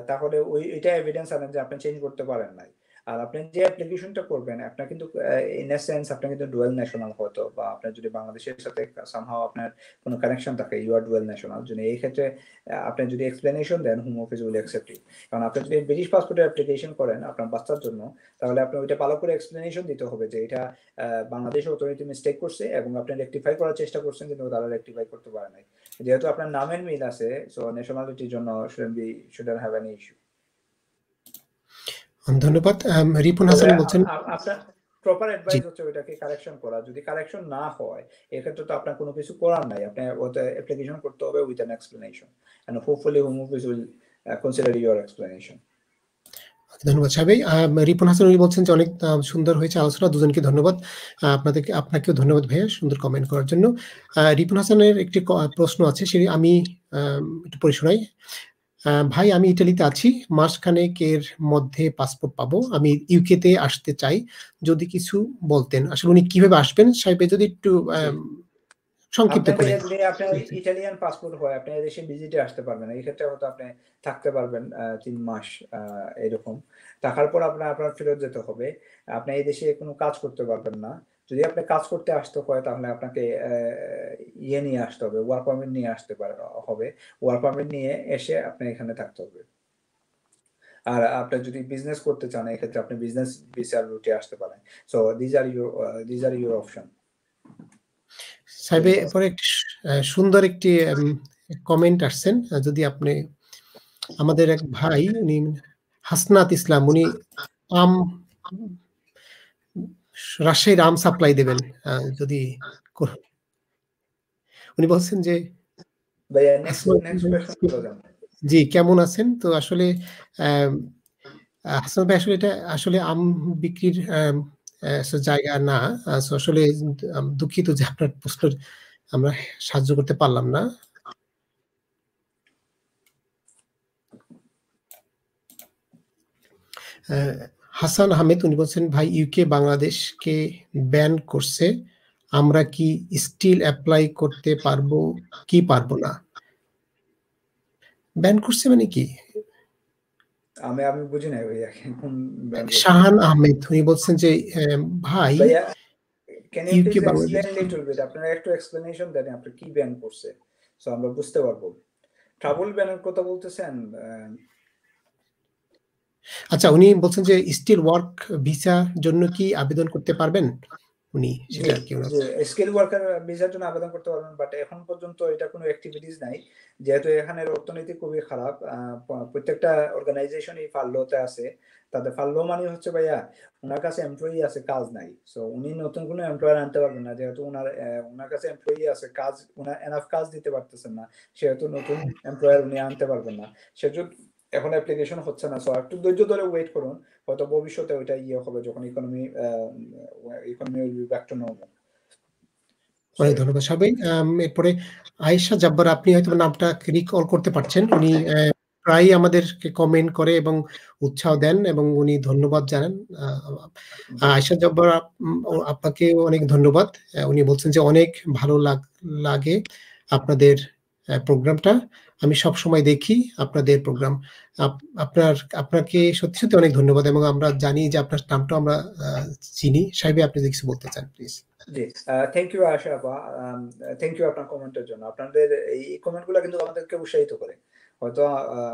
তাহলে এটা এভিডেন্স আনেন যে আপনি চেঞ্জ করতে পারেন নাই। আর আপনি যে অ্যাপ্লিকেশনটা করবেন আপনার কিন্তু ইন এ সেন্স আপনি কিন্তু ডুয়াল ন্যাশনাল হয়তো, বা আপনার যদি বাংলাদেশের সাথে সামহাও আপনার কোনো কানেকশন থাকে, ইউ আর ডুয়াল ন্যাশনাল, যদি এই ক্ষেত্রে আপনি যদি এক্সপ্লেনেশন দেন home office will accept it. কারণ আপনি যদি ব্রিটিশ পাসপোর্টের অ্যাপ্লিকেশন করেন আপনার বাচ্চার জন্য, তাহলে আপনি ওইটা ভালো করে এক্সপ্লেনেশন দিতে হবে যে এটা বাংলাদেশ অথরিটি মিস্টেক করছে এবং আপনি রেকটিফাই করার চেষ্টা করছেন কিন্তু তারা রেকটিফাই করতে পারে নাই। যেহেতু আপনার নামের মিল আছে সো ন্যাশনালিটির জন্য শুডন্ট হ্যাভ এনি ইস্যু। ধন্যবাদ। রিপন হাসান বলছেন আপনার প্রপার অ্যাডভাইস হচ্ছে ওইটাকে কারেকশন করা, যদি কারেকশন না হয় এক্ষেত্রে তো আপনার কোনো কিছু করার নাই, আপনি ওটা অ্যাপ্লিকেশন করতে হবে with an explanation and hopefully home office will consider your explanation. ধন্যবাদ সাহেব। রিপন হাসান উনি বলছেন যে অনেক সুন্দর হয়েছে আলোচনা, দুজনকে ধন্যবাদ। আপনাকেও ধন্যবাদ ভাইয়া সুন্দর কমেন্ট করার জন্য। রিপন হাসানের একটি প্রশ্ন আছে, সেটি আমি একটু পড়ে শোনাই। ভাই আমি ইটালিতে আছি, মাসখানেকের মধ্যে পাসপোর্ট পাবো, আমি ইউকেতে আসতে চাই, যদি কিছু বলতেন। আসলে উনি কিভাবে আসবেন সাহেব যদি একটু সংক্ষিপ্ত করে। আপনার ইটালিয়ান পাসপোর্ট হয় আপনি দেশে ভিজিটে আসতে পারবেন, এই ক্ষেত্রে হয়তো আপনি থাকতে পারবেন 3 মাস এরকম, থাকার পর আপনার ফেরত যেতে হবে, আপনি এই দেশে কোনো কাজ করতে পারবেন না। যদি আপনি কাজ করতে আসতে হয় তাহলে আপনাকে ইয়ে নিয়ে আসতে হবে, ওয়ার্ক পারমিট নিয়ে আসতে হবে, ওয়ার্ক পারমিট নিয়ে এসে আপনি এখানে থাকতে হবে। আর আপনি যদি বিজনেস করতে চান এক্ষেত্রে আপনি বিজনেস ভিসার রুটে আসতে পারেন। So this are your option. সাহেব এরপরে একটি সুন্দর একটি কমেন্ট আসছেন, যদি আপনি, আমাদের এক ভাই উনি হাসনাত ইসলাম, উনি রাজশাহীর আম সাপ্লাই দেবেন, যদি উনি বলছেন যে জি কেমন আছেন। তো আসলে হাসান ভাই আসলে এটা আসলে আম বিক্রির জায়গা না, আসলে দুঃখিত যে আপনার প্রশ্ন আমরা সাহায্য করতে পারলাম না। হাসান আহমেদ উনি বলছেন ভাই ইউকে বাংলাদেশকে ব্যান করছে, আমরা কি স্টিল অ্যাপ্লাই করতে পারবো কি পারবো না? ব্যান করছে মানে কি আমি বুঝি নাই ভাইয়া। শাহান আহমেদ উনি বলছেন যে ভাই Can you UK please Bangladesh. explain little bit? আপনারা একটু explanation দেন আপনি কি ব্যান করছে, সো আমরা বুঝতে পারবো। ট্রাভেল ব্যানের কথা বলতেছেন? আচ্ছা, উনি বলছেন যে স্টিল ওয়ার্ক ভিসা জন্য কি আবেদন করতে পারবেন উনি, সেটা আর কি ওনার। স্কিল ওয়ার্কার ভিসার জন্য আবেদন করতে পারবেন, বাট এখন পর্যন্ত এটা কোনো অ্যাক্টিভিটিস নাই, যেহেতু এখানের অর্থনীতি খুবই খারাপ। প্রত্যেকটা অর্গানাইজেশনই ফাল্লোতে আছে। তাদের ফাল্লো মানে হচ্ছে ভাইয়া ওনার কাছে এমপ্লয়ি আছে, কাজ নাই। সো উনি নতুন কোনো এমপ্লয়ার আনতে পারবেন না, যেহেতু ওনার কাছে এমপ্লয়ি আছে, কাজ ওনার এনাফ কাজ দিতে পারতেছেন না, সেহেতু নতুন এমপ্লয়ার উনি আনতে পারবেন না। সেজন্য এখন অ্যাপ্লিকেশন হচ্ছে না। সো একটু ধৈর্য ধরে ওয়েট করুন, হয়তো ভবিষ্যতে ওইটা হবে যখন economy will be back to normal. অনেক ধন্যবাদ সবাই। এরপরে আয়েশা জাব্বার, আপনি হয়তো নামটা রিকল করতে পারছেন। উনি প্রায়ই আমাদেরকে কমেন্ট করে এবং উৎসাহ দেন এবং উনি ধন্যবাদ জানান। আয়েশা জাব্বার, আপনাকে অনেক ধন্যবাদ। উনি বলছেন যে অনেক ভালো লাগে আপনাদের প্রোগ্রামটা। আমি সব সময় দেখি আপনাদের প্রোগ্রাম। আপনাকে সত্যি সত্যি অনেক ধন্যবাদ এবং আমরা জানি যে আপনার নামটা আমরা চিনি। সাহেব, আপনি যদি কিছু বলতে চান প্লিজ। জি, থ্যাংক ইউ আশা আপা, থ্যাংক ইউ আপনার কমেন্টের জন্য। আপনাদের এই কমেন্টগুলো কিন্তু আমাদেরকে উৎসাহিত করে। হয়তো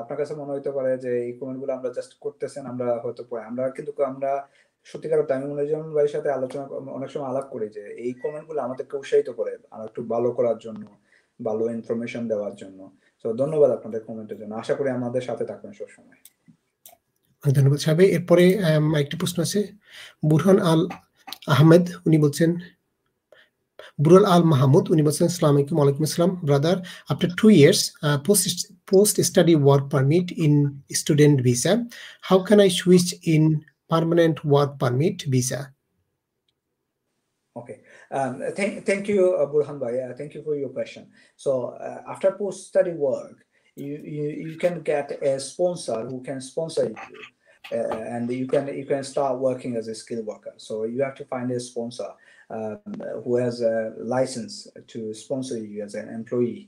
আপনার কাছে মনে হতে পারে যে এই কমেন্টগুলো আমরা জাস্ট করতেছেন, আমরা হয়তো আমরা কিন্তু আমরা সত্যিকার অর্থে আমি মনিরুজ্জামান ভাইয়ের সাথে আলোচনা অনেক সময় আলাপ করি যে এই কমেন্টগুলো আমাদেরকে উৎসাহিত করে আর একটু ভালো করার জন্য, ভালো ইনফরমেশন দেওয়ার জন্য। তো ধন্যবাদ আপনাদের কমেন্টের জন্য। আশা করি আমাদের সাথে থাকবেন সবসময়। ধন্যবাদ সাহেব। এরপরে একটি প্রশ্ন আছে বুরহান আল আহমেদ, উনি বলছেন বুরহান আল মাহমুদ, উনি বলছেন আসসালামু আলাইকুম। ওয়ালাইকুম আসসালাম brother, after 2 years post study work permit in student visa, how can I switch in permanent work permit visa? Okay. Thank you, Burhan Bhai. Thank you for your question. So after post-study work, you can get a sponsor who can sponsor you, and you can start working as a skilled worker. So you have to find a sponsor who has a license to sponsor you as an employee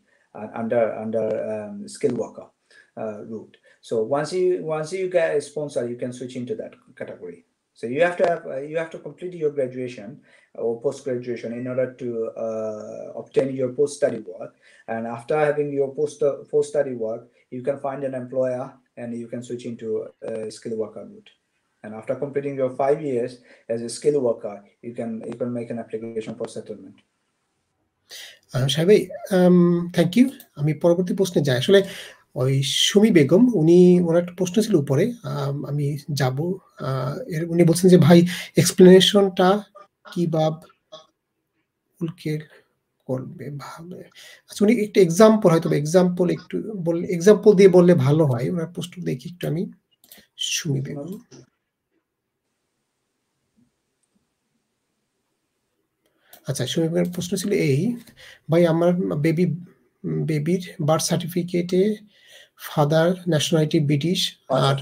under skilled worker route. So once you get a sponsor, you can switch into that category. So you have to complete your graduation or post-graduation in order to obtain your post-study work. And after having your post-study work, you can find an employer and you can switch into a skilled worker route. And after completing your 5 years as a skilled worker, you can make an application for settlement. সাহেব, থ্যাংক ইউ। আমি পরবর্তী প্রশ্নে যাই। আসলে ওই সুমি বেগম, ওনার একটা প্রশ্ন ছিল উপরে, আমি যাব। উনি বলছেন যে ভাই এক্সপ্লেনেশনটা কিভাবে করবে ভালো। আচ্ছা, উনি একটা এক্সাম্পল হয়তো এক্সাম্পল দিয়ে বললে ভালো হয়। ওনার প্রশ্ন দেখি একটু আমি। সুমি বেগম, আচ্ছা, সুমি বেগমের প্রশ্ন ছিল এই, ভাই আমার বেবির বার্থ সার্টিফিকেটে ফাদার ন্যাশনালিটি ব্রিটিশ আর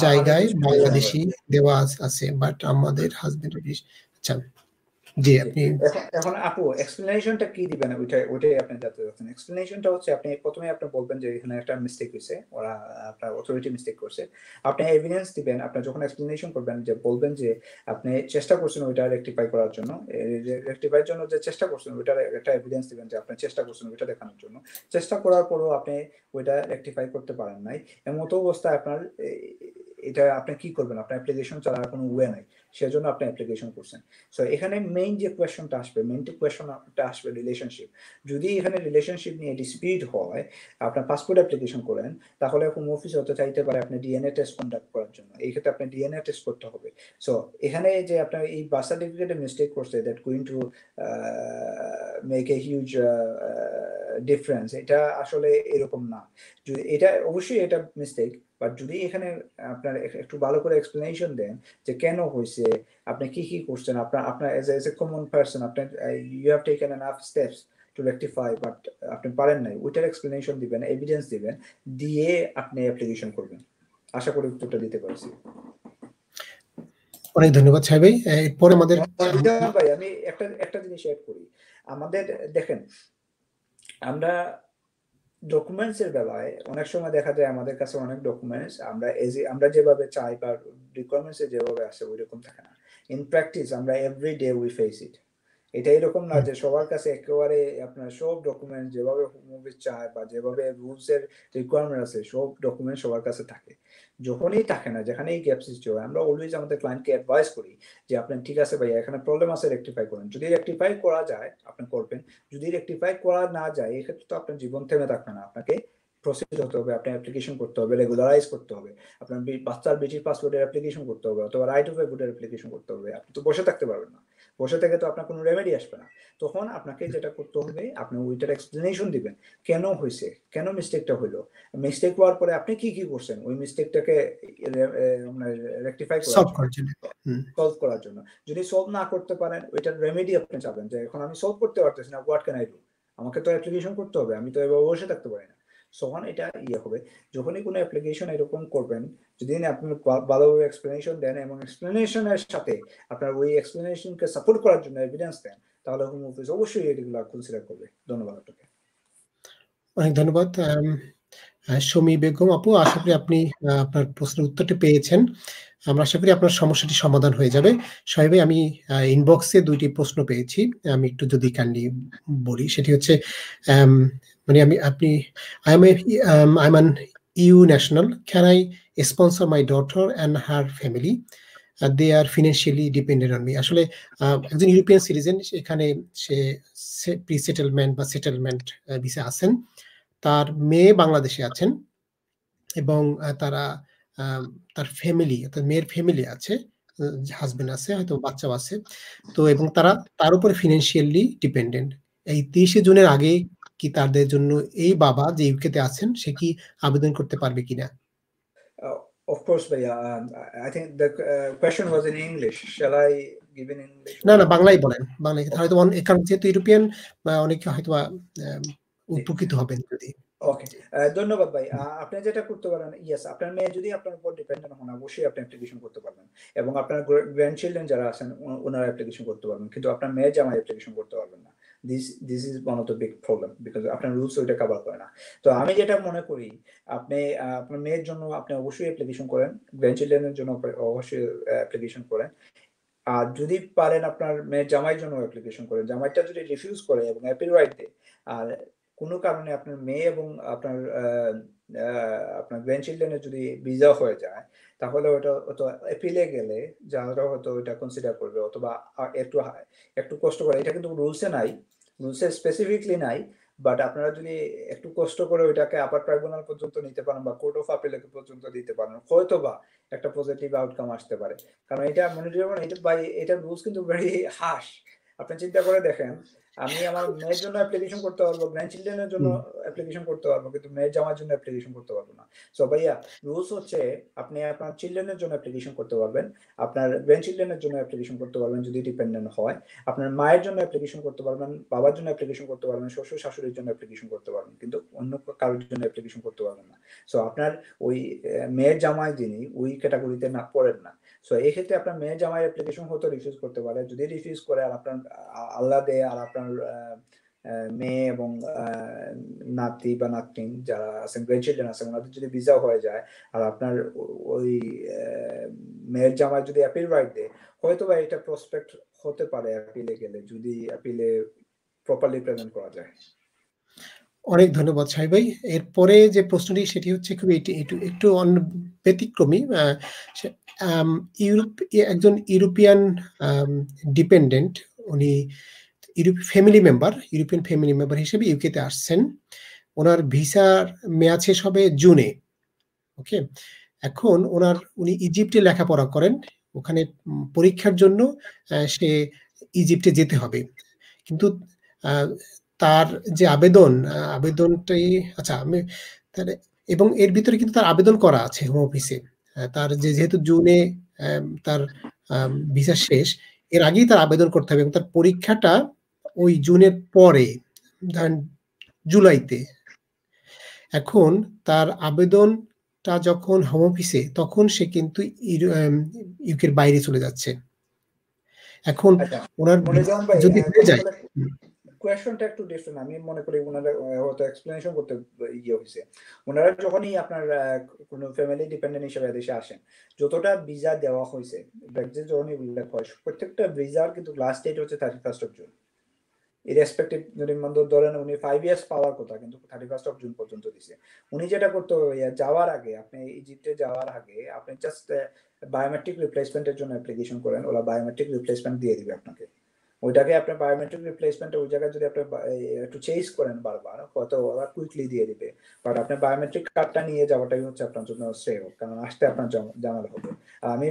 জায়গায় বাংলাদেশি দেওয়া আছে, বাট আমাদের হাজবেন্ড ব্রিটিশ। আচ্ছা, জি, আপনি এখন আপু এক্সপ্লেনেশনটা কি দিবেন? ওইটাই আপনি জানতে চাচ্ছেন। এক্সপ্লেনেশনটা হচ্ছে আপনি প্রথমে আপনি বলবেন যে এখানে একটা মিস্টেক হয়েছে, ওরা আপনার অথরিটি মিস্টেক করছে। আপনি এভিডেন্স দিবেন। আপনি যখন এক্সপ্লেনেশন করবেন যে বলবেন যে আপনি চেষ্টা করছেন ওইটা রেকটিফাই করার জন্য, রেকটিফাইয়ের জন্য যে চেষ্টা করছেন ওইটার একটা এভিডেন্স দিবেন যে আপনি চেষ্টা করছেন ওইটা দেখানোর জন্য। চেষ্টা করার পরও আপনি ওইটা রেকটিফাই করতে পারেন নাই, এমতো অবস্থায় আপনার এটা আপনি কি করবেন? আপনার অ্যাপ্লিকেশন চালার কোনো ওয়ে নাই, সেজন্য আপনি অ্যাপ্লিকেশন করছেন। সো এখানে মেইন যে কোয়েশ্চনটা আসবে, রিলেশনশিপ। যদি এখানে রিলেশনশিপ নিয়ে ডিসপিউট হয়, আপনার পাসপোর্ট অ্যাপ্লিকেশন করেন, তাহলে হোম অফিস হতে চাইতে পারে আপনি ডিএনএ টেস্ট কন্ডাক্ট করার জন্য। এই ক্ষেত্রে আপনি ডিএনএ টেস্ট করতে হবে। সো এখানে যে আপনার এই বার্থ সার্টিফিকেটে মিস্টেক করছে, that going to make a huge difference, এটা আসলে এরকম না। যদি এটা অবশ্যই এটা মিস্টেক, বাট যদি এখানে আপনার একটু ভালো করে এক্সপ্লেনেশন দেন যে কেন হয়েছে, আপনি কি কি করছেন, আপনার এজ এ কমন পারসন আপনি you have taken enough steps to rectify, but আপনি পারেন নাই, ওইটার এক্সপ্লেনেশন দিবেন, এভিডেন্স দিবেন, দিয়ে আপনি অ্যাপ্লিকেশন করবেন। আশা করি উত্তরটা দিতে পারছি। অনেক ধন্যবাদ সাহেব। এরপরে আমাদের ভাই আমি একটা জিনিস অ্যাড করি। আমাদের দেখেন, আমরা ডকুমেন্টস এর বেলায় অনেক সময় দেখা যায় আমাদের কাছে অনেক ডকুমেন্টস আমরা যেভাবে চাই বা রিকোয়ারমেন্টস এ যেভাবে আসে ওই রকম থাকে না। ইন প্র্যাকটিস আমরা every day we face it. এটা এরকম না যে সবার কাছে একেবারে আপনার সব ডকুমেন্ট যেভাবে হোম অফিস চায় বা যেভাবে রুলস এর রিকোয়ারমেন্ট আছে সব ডকুমেন্ট সবার কাছে থাকে। যখনই থাকে না, যেখানেই গ্যাপ সৃষ্টি হয়, আমরা অলওয়েজ আমাদের ক্লায়েন্টকে অ্যাডভাইস করি যে আপনি ঠিক আছে ভাই এখানে প্রবলেম আছে, রেকটিফাই করেন। যদি রেকটিফাই করা যায় আপনি করবেন, যদি রেকটিফাই করা না যায় এক্ষেত্রে তো আপনার জীবন থেমে থাকবে না, আপনাকে প্রসিড হতে হবে, আপনি অ্যাপ্লিকেশন করতে হবে, রেগুলারাইজ করতে হবে, আপনার বাচ্চার ব্রিটিশ পাসপোর্টের অ্যাপ্লিকেশন করতে হবে অথবা রাইট অফ ভোটের অ্যাপ্লিকেশন করতে হবে। আপনি তো বসে থাকতে পারবেন না, বসে থেকে তো আপনার কোনো রেমেডি আসবে না। তখন আপনাকে যেটা করতে হবে, আপনি ওইটার এক্সপ্লেনেশন দিবেন, কেন হয়েছে, কেন মিস্টেকটা হইলো, মিস্টেক হওয়ার পরে আপনি কি কি করছেন ওই মিস্টেকটাকে রেকটিফাই করার জন্য, সলভ করার জন্য। যদি সলভ না করতে পারেন ওইটার রেমেডি আপনি চাবেন যে এখন আমি সলভ করতে পারতেছি না, হোয়াট ক্যান আই ডু, আমাকে তো অ্যাপ্লিকেশন করতে হবে, আমি তো এভাবে বসে থাকতে পারি না। তখন এটা ইয়ে হবে, যখনই কোনো অ্যাপ্লিকেশন এরকম করবেন, যদি আপনি ভালোভাবে এক্সপ্লেনেশন দেন এবং এক্সপ্লেনেশনের সাথে আপনার ওই এক্সপ্লেনেশনকে সাপোর্ট করার জন্য এভিডেন্স দেন, তাহলে হোম অফিস অবশ্যই এগুলো কনসিডার করবে। ধন্যবাদ আপনাকে। অনেক ধন্যবাদ শমী বেগম আপু, আশা করি আপনি আপনার প্রশ্নের উত্তরটি পেয়েছেন। আমরা আশা করি আপনার সমস্যাটি সমাধান হয়ে যাবে। সোহেল ভাই, আমি ইনবক্সে 2টি প্রশ্ন পেয়েছি, আমি একটু যদি কাইন্ডলি বলি। সেটি হচ্ছে মানে আপনি I am an EU national, can I sponsor my daughter and her family, they are financially dependent on me. আসলে একজন ইউরোপিয়ান সিটিজেন, এখানে সে প্রি সেটেলমেন্ট বা সেটেলমেন্ট ভিসা আছেন, তার মেয়ে বাংলাদেশে আছেন এবং তারা তার ফ্যামিলি, তার মেয়ের ফ্যামিলি আছে, হাজবেন্ড আছে, হয়তো বাচ্চাও আছে, তো এবং তারা তার উপরে ফিনান্সিয়ালি ডিপেন্ডেন্ট। এই 30 জুনের আগে কি তাদের জন্য এই বাবা যে ইউকেতে আছেন সে কি আবেদন করতে পারবে কিনা? Of course, Bhaiya. I think the question was in English. Shall I give in English? না, বাংলাই বলেন, বাংলায় হয়তো কারণ যেহেতু ইউরোপিয়ান অনেকে হয়তো উপকৃত হবেন যদি। ওকে, ধন্যবাদ ভাই। আপনি যেটা করতে পারেন, ইয়েস, আপনার মেয়ে যদি আপনার উপর ডিপেন্ডেন্ট হন অবশ্যই আপনি অ্যাপ্লিকেশন করতে পারবেন, এবং আপনার গ্র্যান্ডচিলড্রেন যারা আছেন ওনারা অ্যাপ্লিকেশন করতে পারবেন, কিন্তু আপনার মেয়ে জামাই অ্যাপ্লিকেশন করতে পারবেন না। This is one of the big problem, because আপনার রুলস ওইটা কভার করে না। তো আমি যেটা মনে করি, আপনি আপনার মেয়ের জন্য আপনি অবশ্যই অ্যাপ্লিকেশন করেন, গ্র্যান্ডচিলড্রেনের জন্য অবশ্যই অ্যাপ্লিকেশন করেন। আর যদি পারেন আপনার মেয়ের জামাইয়ের জন্য অ্যাপ্লিকেশন করেন। জামাইটা যদি রিফিউজ করে এবং অ্যাপিল রাইট দেয়, আর কোনো কারণে আপনার মেয়ে এবং আপনার আপনার গ্র্যান্ডচিলড্রেনের যদি ভিসা হয়ে যায়, তাহলে ওটা অ্যাপিলে গেলে যারা হয়তো ওটা কনসিডার করবে, অথবা একটু কষ্ট করে, এটা কিন্তু রুলসে নাই, রুলসে স্পেসিফিকলি নাই, বাট আপনারা যদি একটু কষ্ট করে ওইটাকে আপার ট্রাইব্যুনাল পর্যন্ত নিতে পারেন বা কোর্ট অফ আপিল পর্যন্ত দিতে পারেন, হয়তো বা একটা পজিটিভ আউটকাম আসতে পারে। কারণ এটা মনে রাখবেন, এটা ভাই, এটা রুলস কিন্তু ভেরি হার্শ। আপনি চিন্তা করে দেখেন, আমি আমার মেয়ের জন্য অ্যাপ্লিকেশন করতে পারবো, গ্র্যান্ডচিলড্রেনের জন্য অ্যাপ্লিকেশন করতে পারবো, কিন্তু মেয়ের জামার জন্য অ্যাপ্লিকেশন করতে পারবো না। সো ভাইয়া, রুলস হচ্ছে আপনি আপনার চিলড্রেনের জন্য অ্যাপ্লিকেশন করতে পারবেন, আপনার গ্র্যান্ডচিলড্রেনের জন্য অ্যাপ্লিকেশন করতে পারবেন যদি ডিপেন্ডেন্ট হয়, আপনার মায়ের জন্য অ্যাপ্লিকেশন করতে পারবেন, বাবার জন্য অ্যাপ্লিকেশন করতে পারবেন, শ্বশুর শাশুড়ির জন্য অ্যাপ্লিকেশন করতে পারবেন, কিন্তু অন্য কারোর জন্য অ্যাপ্লিকেশন করতে পারবেন না। সো আপনার ওই মেয়ের জামাই যিনি ওই ক্যাটাগরিতে না পড়েন না। সো এই ক্ষেত্রে আপনার মেয়ের জামাই অ্যাপ্লিকেশন হয়তো রিফিউজ করতে পারে। যদি রিফিউজ করে আর আপনার আল্লাহ দেয় আর আপনার মেয়ে এবং নাতি বা নাতনি যারা আছেন, গ্র্যান্ডচিলড্রেন আছেন, ওনাদের যদি ভিসা হয়ে যায় আর আপনার ওই মেয়ের জামাই যদি অ্যাপিল রাইট দেয়, হয়তো বা এটা প্রসপেক্ট হতে পারে অ্যাপিলে গেলে, যদি অ্যাপিলে প্রপারলি প্রেজেন্ট করা যায়। অনেক ধন্যবাদ সাহেব ভাই। এরপরে যে প্রশ্নটি সেটি হচ্ছে খুবই একটু ব্যতিক্রমী। একজন ইউরোপিয়ান ডিপেন্ডেন্ট, উনি ইউরোপিয়ান ফ্যামিলি মেম্বার হিসেবে ইউকেতে আসছেন। ওনার ভিসার মেয়াদ শেষ হবে জুনে। ওকে, এখন উনি ইজিপ্টে লেখাপড়া করেন, ওখানে পরীক্ষার জন্য সে ইজিপ্টে যেতে হবে, কিন্তু তার যে আবেদনটাই আচ্ছা এবং এর ভিতরে কিন্তু তার আবেদন করা আছে হোম অফিসে। তার যেহেতু জুনে তার ভিসা শেষ, এর আগেই তার আবেদন করতে হবে এবং তার পরীক্ষাটা ওই জুনের পরে, ধরেন জুলাইতে। এখন তার আবেদনটা যখন হোম অফিসে, তখন সে কিন্তু ইউকের বাইরে চলে যাচ্ছে। এখন ওনার যদি হয়ে যায়, কোয়েশ্চনটা একটু ডিফারেন্ট। আমি মনে করি ওনারা হয়তো এক্সপ্লেনেশন করতে হয়েছে। ওনারা যখনই আপনার কোনো ফ্যামিলি ডিপেন্ডেন্ট হিসেবে দেশে আসেন, যতটা ভিসা দেওয়া হয়েছে, ব্রেক্সিট যখনই উল্লেখ হয়, প্রত্যেকটা ভিসার কিন্তু লাস্ট ডেট হচ্ছে 31st of June। ইরেসপেক্টিভ যদি ধরেন উনি 5 ইয়ার্স পাওয়ার কথা, কিন্তু 31st of June পর্যন্ত দিছে। উনি যেটা করতে যাওয়ার আগে, আপনি ইজিপ্টে যাওয়ার আগে আপনি জাস্ট বায়োমেট্রিক রিপ্লেসমেন্টের জন্য অ্যাপ্লিকেশন করেন, ওরা বায়োমেট্রিক রিপ্লেসমেন্ট দিয়ে দিবে আপনাকে। ওইটাকে আপনি বায়োমেট্রিক রিপ্লেসমেন্ট ওই জায়গায় যদি আপনি একটু চেঞ্জ করেন বারবার, হয়তো ওরা কুইকলি দিয়ে দিবে। বাট আপনি বায়োমেট্রিক কার্ডটা নিয়ে যাওয়াটাই হচ্ছে আপনার জন্য শ্রেয়, কারণ আসতে আপনার জানালে হবে। আমি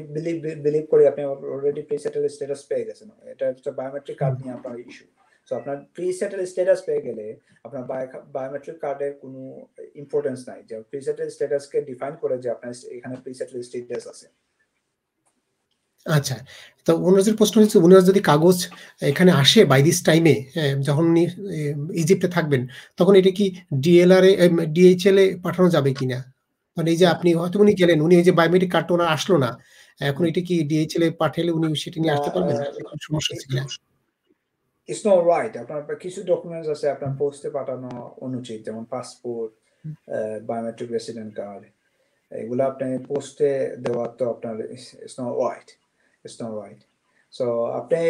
বিলিভ করি আপনি অলরেডি প্রি সেটেল স্ট্যাটাস পেয়ে গেছেন, এটা হচ্ছে বায়োমেট্রিক কার্ড নিয়ে আপনার ইস্যু। সো আপনার প্রি সেটেল স্ট্যাটাস পেয়ে গেলে আপনার বায়োমেট্রিক কার্ডের কোনো ইম্পর্টেন্স নাই, যে প্রি সেটেল স্ট্যাটাসকে ডিফাইন করে যে আপনার এখানে প্রি সেটেল স্ট্যাটাস আছে। আচ্ছা, তো ওনার প্রশ্ন হচ্ছে, ওনার যদি কাগজ এখানে আসে বাই দিস টাইমে, যখন উনি ইজিপ্টে থাকবেন, তখন এটা কি ডিএইচএল এ পাঠানো যাবে কিনা? মানে এই যে আপনি হয়তো উনি গেলেন, উনি এই যে বায়োমেট্রিক কার্ডটা ওনার আসলো না, এখন এটা কি ডিএইচএল এ পাঠালে উনি সেটা নিয়ে আসতে পারবেন? সমস্যা আছে কিনা? It's not right. আপনার কিছু ডকুমেন্টস আছে আপনার পোস্টে পাঠানো অনুচিত, যেমন পাসপোর্ট, বায়োমেট্রিক রেসিডেন্ট কার্ড, এগুলো আপনি পোস্টে দেওয়া তো আপনার it's not right, it's not right. So আপনি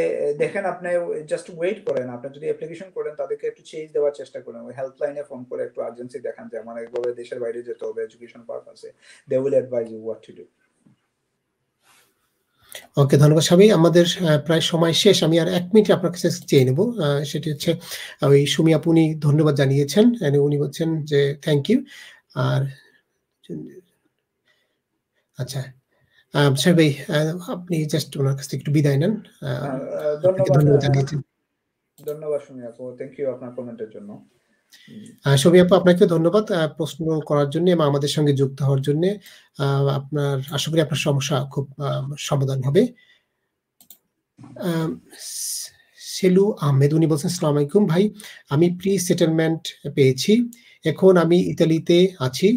দেখেন, আপনি জাস্ট ওয়েট করেন, আপনি যদি অ্যাপ্লিকেশন করেন তাদেরকে একটু চেঞ্জ দেওয়ার চেষ্টা করেন, ওই হেল্পলাইনে ফোন করে একটু আর্জেন্সি দেখান যে আমার একভাবে দেশের বাইরে যেতে হবে এডুকেশন পারপাসে, they will advise you what to do. Okay, ধন্যবাদ সাবি। আমাদের প্রায় সময় শেষ, আমি আর 1 মিনিট আপনার কাছে চেয়ে নেব। সেটি হচ্ছে ওই সুমি আপনি ধন্যবাদ জানিয়েছেন, উনি বলছেন যে থ্যাংক ইউ। আর আচ্ছা সাবি, আপনি জাস্ট ওনার কাছ থেকে একটু বিদায় নেন। ধন্যবাদ জানিয়েছেন। ধন্যবাদ সুমি আপু, থ্যাংক ইউ আপনার কমেন্টের জন্য। সুমি আপু, আপনাকে ধন্যবাদ প্রশ্ন করার জন্য এবং আমাদের সঙ্গে যুক্ত হওয়ার জন্য। আপনার আশা করি আপনার সমস্যা খুব সমাধান হবে। সেলু আহমেদ উনি বলছেন, আসসালামু আলাইকুম ভাই, আমি প্রি সেটেলমেন্ট পেয়েছি, এখন আমি ইতালিতে আছি,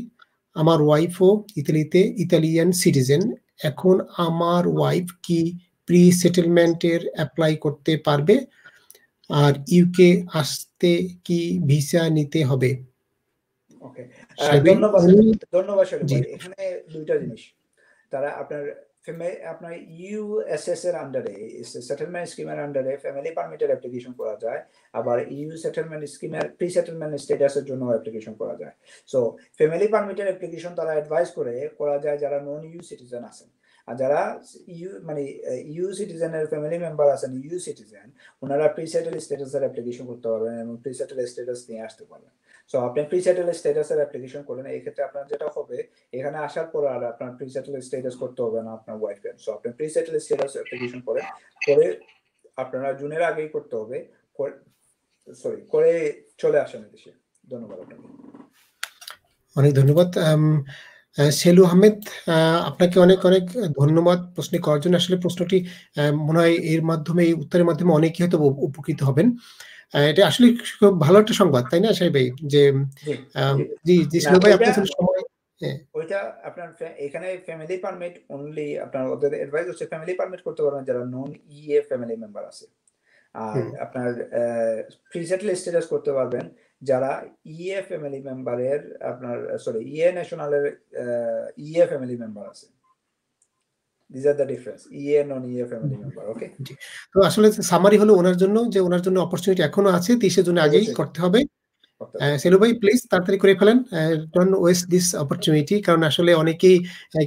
আমার ওয়াইফও ইতালিতে ইতালিয়ান সিটিজেন, এখন আমার ওয়াইফ কি প্রি সেটেলমেন্টের অ্যাপ্লাই করতে পারবে? আর ইউকে আসতে কি ভিসা নিতে হবে? ওকে, ধন্যবাদ সেলু ভাই। এখানে দুইটা জিনিস, তারা আপনার ইউএসএস এর আন্ডারে, সেটেলমেন্ট স্কিমের আন্ডারে ফ্যামিলি পারমিটের অ্যাপ্লিকেশন করা যায়, আবার ইউ সেটেলমেন্ট স্কিমের প্রি সেটেলমেন্ট স্ট্যাটাসের জন্য অ্যাপ্লিকেশন করা যায়। সো ফ্যামিলি পারমিটের অ্যাপ্লিকেশন তারা অ্যাডভাইস করা যায় যারা নন ইউ সিটিজেন আছেন, আর যারা ইউ সিটিজেনের ফ্যামিলি মেম্বার আছেন, ইউ সিটিজেন, ওনারা প্রি সেটেল স্ট্যাটাসের অ্যাপ্লিকেশন করতে পারবেন এবং প্রি সেটেল স্ট্যাটাস নিয়ে আসতে পারবেন। সো আপনি প্রি সেটেল স্ট্যাটাসের অ্যাপ্লিকেশন করেন, এই ক্ষেত্রে আপনার যেটা হবে, এখানে আসার পর আর আপনার প্রি সেটেল স্ট্যাটাস করতে হবে না আপনার ওয়াইফের। সো আপনি প্রি সেটেল স্ট্যাটাস অ্যাপ্লিকেশন করে আপনারা জুনের আগেই করতে হবে, করে চলে আসেন দেশে। ধন্যবাদ আপনাকে। অনেক ধন্যবাদ সেলু আহমেদ, আপনাকে অনেক অনেক ধন্যবাদ প্রশ্ন করার জন্য। আসলে প্রশ্নটি মনে হয় এর মাধ্যমে, এই উত্তরের মাধ্যমে অনেকেই হয়তো উপকৃত হবেন। এটা আসলে খুব ভালো একটা সংবাদ, তাই না সাহেব ভাই? যে জি সেলু ভাই, আপনার সময় ওইটা আপনার এখানে ফ্যামিলি পারমিট অনলি, আপনার ওদের অ্যাডভাইস হচ্ছে ফ্যামিলি পারমিট করতে পারবেন যারা নন ইএ ফ্যামিলি মেম্বার আছে, আর আপনার প্রি সেটেল স্ট্যাটাস করতে পারবেন যারা ইএ ফ্যামিলি মেম্বারের, আপনার ইএ ন্যাশনালের ইএ ফ্যামিলি মেম্বার আছে। These are the difference, EA non EA family member. Okay, তো আসলে সামারি হলো ওনার জন্য, যে ওনার জন্য অপরচুনিটি এখনো আছে, 30 জুন আগেই করতে হবে। সেলু ভাই প্লিজ তাড়াতাড়ি করে ফেলেন, ডোন্ট ওয়েস্ট দিস অপরচুনিটি, কারণ আসলে অনেকেই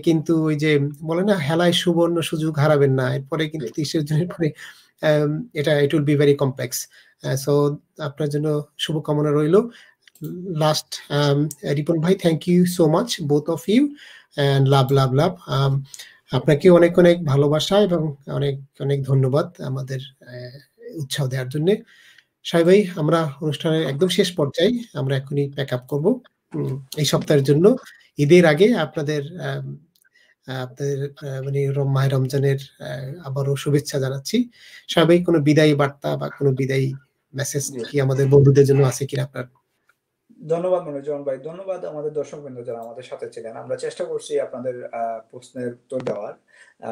কিন্তু ওই যে বলে না, হেলায় সুবর্ণ সুযোগ হারাবেন না, এরপরে কিন্তু 30 জনের পরে it will be very complex. So আপনার জন্য শুভকামনা রইল। লাস্ট রিপন ভাই, thank you so much both of you, and love love love. আপনাকে অনেক অনেক ভালোবাসা এবং অনেক অনেক ধন্যবাদ আমাদের উৎসাহ দেওয়ার জন্য। সাহেব ভাই, আমরা অনুষ্ঠানের একদম শেষ পর্যায়ে, আমরা এখনই প্যাক আপ করবো এই সপ্তাহের জন্য। ঈদের আগে আপনাদের মানে মাহে রমজানের আবারও শুভেচ্ছা জানাচ্ছি। সাহেব ভাই, কোনো বিদায়ী বার্তা বা কোনো বিদায়ী মেসেজ কি আমাদের বন্ধুদের জন্য আছে কিনা আপনার? ধন্যবাদ মনিরুজ্জামান ভাই। ধন্যবাদ আমাদের দর্শকবৃন্দ যারা আমাদের সাথে ছিলেন। আমরা চেষ্টা করছি আপনাদের প্রশ্নের উত্তর দেওয়ার।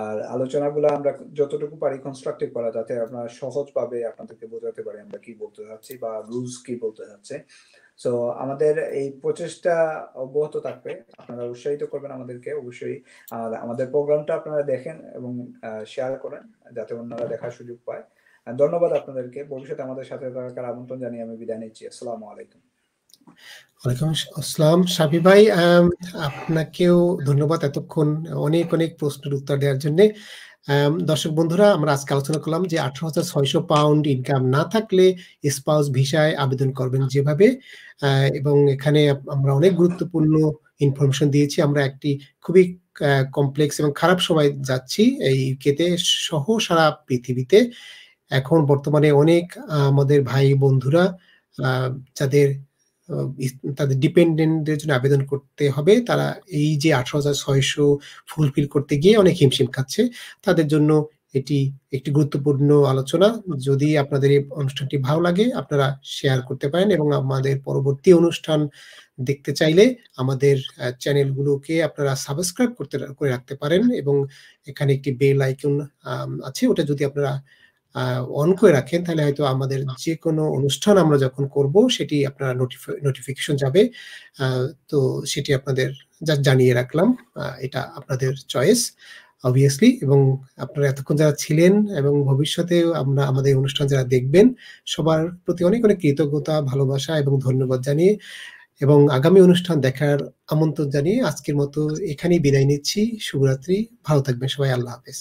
আর আলোচনাগুলা আমরা যতটুকু পারি কনস্ট্রাকটিভ করা, যাতে আপনারা সহজভাবে আপনাদেরকে বোঝাতে পারি আমরা কি বলতে চাচ্ছি বা রুলস কি বলতে চাচ্ছে। সো আমাদের এই প্রচেষ্টা অব্যাহত থাকবে। আপনারা উৎসাহিত করবেন আমাদেরকে অবশ্যই। আর আমাদের প্রোগ্রামটা আপনারা দেখেন এবং শেয়ার করেন যাতে অন্যরা দেখার সুযোগ পায়। ধন্যবাদ আপনাদেরকে। ভবিষ্যতে আমাদের সাথে থাকার আমন্ত্রণ জানিয়ে আমি বিদায় নিচ্ছি। আসসালামু আলাইকুম। ওয়ালাইকুম আসসালাম শাফি ভাই, আপনাকেও ধন্যবাদ এতক্ষণ অনেক অনেক প্রশ্নের উত্তর দেওয়ার জন্য। দর্শক বন্ধুরা, আমরা আজকে আলোচনা করলাম যে 18,600 পাউন্ড ইনকাম না থাকলে স্পাউস ভিসায় আবেদন করবেন যেভাবে, এবং এখানে আমরা অনেক গুরুত্বপূর্ণ ইনফরমেশন দিয়েছি। আমরা একটি খুবই কমপ্লেক্স এবং খারাপ সময় যাচ্ছি এই ইউকেতে সহ সারা পৃথিবীতে। এখন বর্তমানে অনেক আমাদের ভাই বন্ধুরা যাদের তাদের ডিপেন্ডেন্টদের জন্য আবেদন করতে হবে, তারা এই যে 18,600 ফুলফিল করতে গিয়ে অনেক হিমশিম খাচ্ছে। তাদের জন্য এটি একটি গুরুত্বপূর্ণ আলোচনা। যদি আপনাদের এই অনুষ্ঠানটি ভালো লাগে আপনারা শেয়ার করতে পারেন, এবং আমাদের পরবর্তী অনুষ্ঠান দেখতে চাইলে আমাদের চ্যানেলগুলোকে আপনারা সাবস্ক্রাইব করে রাখতে পারেন, এবং এখানে একটি বেল আইকন আছে, ওটা যদি আপনারা অন করে রাখেন তাহলে হয়তো আমাদের যে কোনো অনুষ্ঠান আমরা যখন করব সেটি আপনারা নোটিফিকেশন যাবে। তো সেটি আপনাদের জানিয়ে রাখলাম। এটা আপনাদের চয়েস অবভিয়াসলি, এবং আপনারা এতক্ষণ যারা ছিলেন এবং ভবিষ্যতে আমরা আমাদের অনুষ্ঠান যারা দেখবেন সবার প্রতি অনেক অনেক কৃতজ্ঞতা, ভালোবাসা এবং ধন্যবাদ জানিয়ে এবং আগামী অনুষ্ঠান দেখার আমন্ত্রণ জানিয়ে আজকের মতো এখানেই বিদায় নিচ্ছি। শুভরাত্রি, ভালো থাকবেন সবাই, আল্লাহ হাফেজ।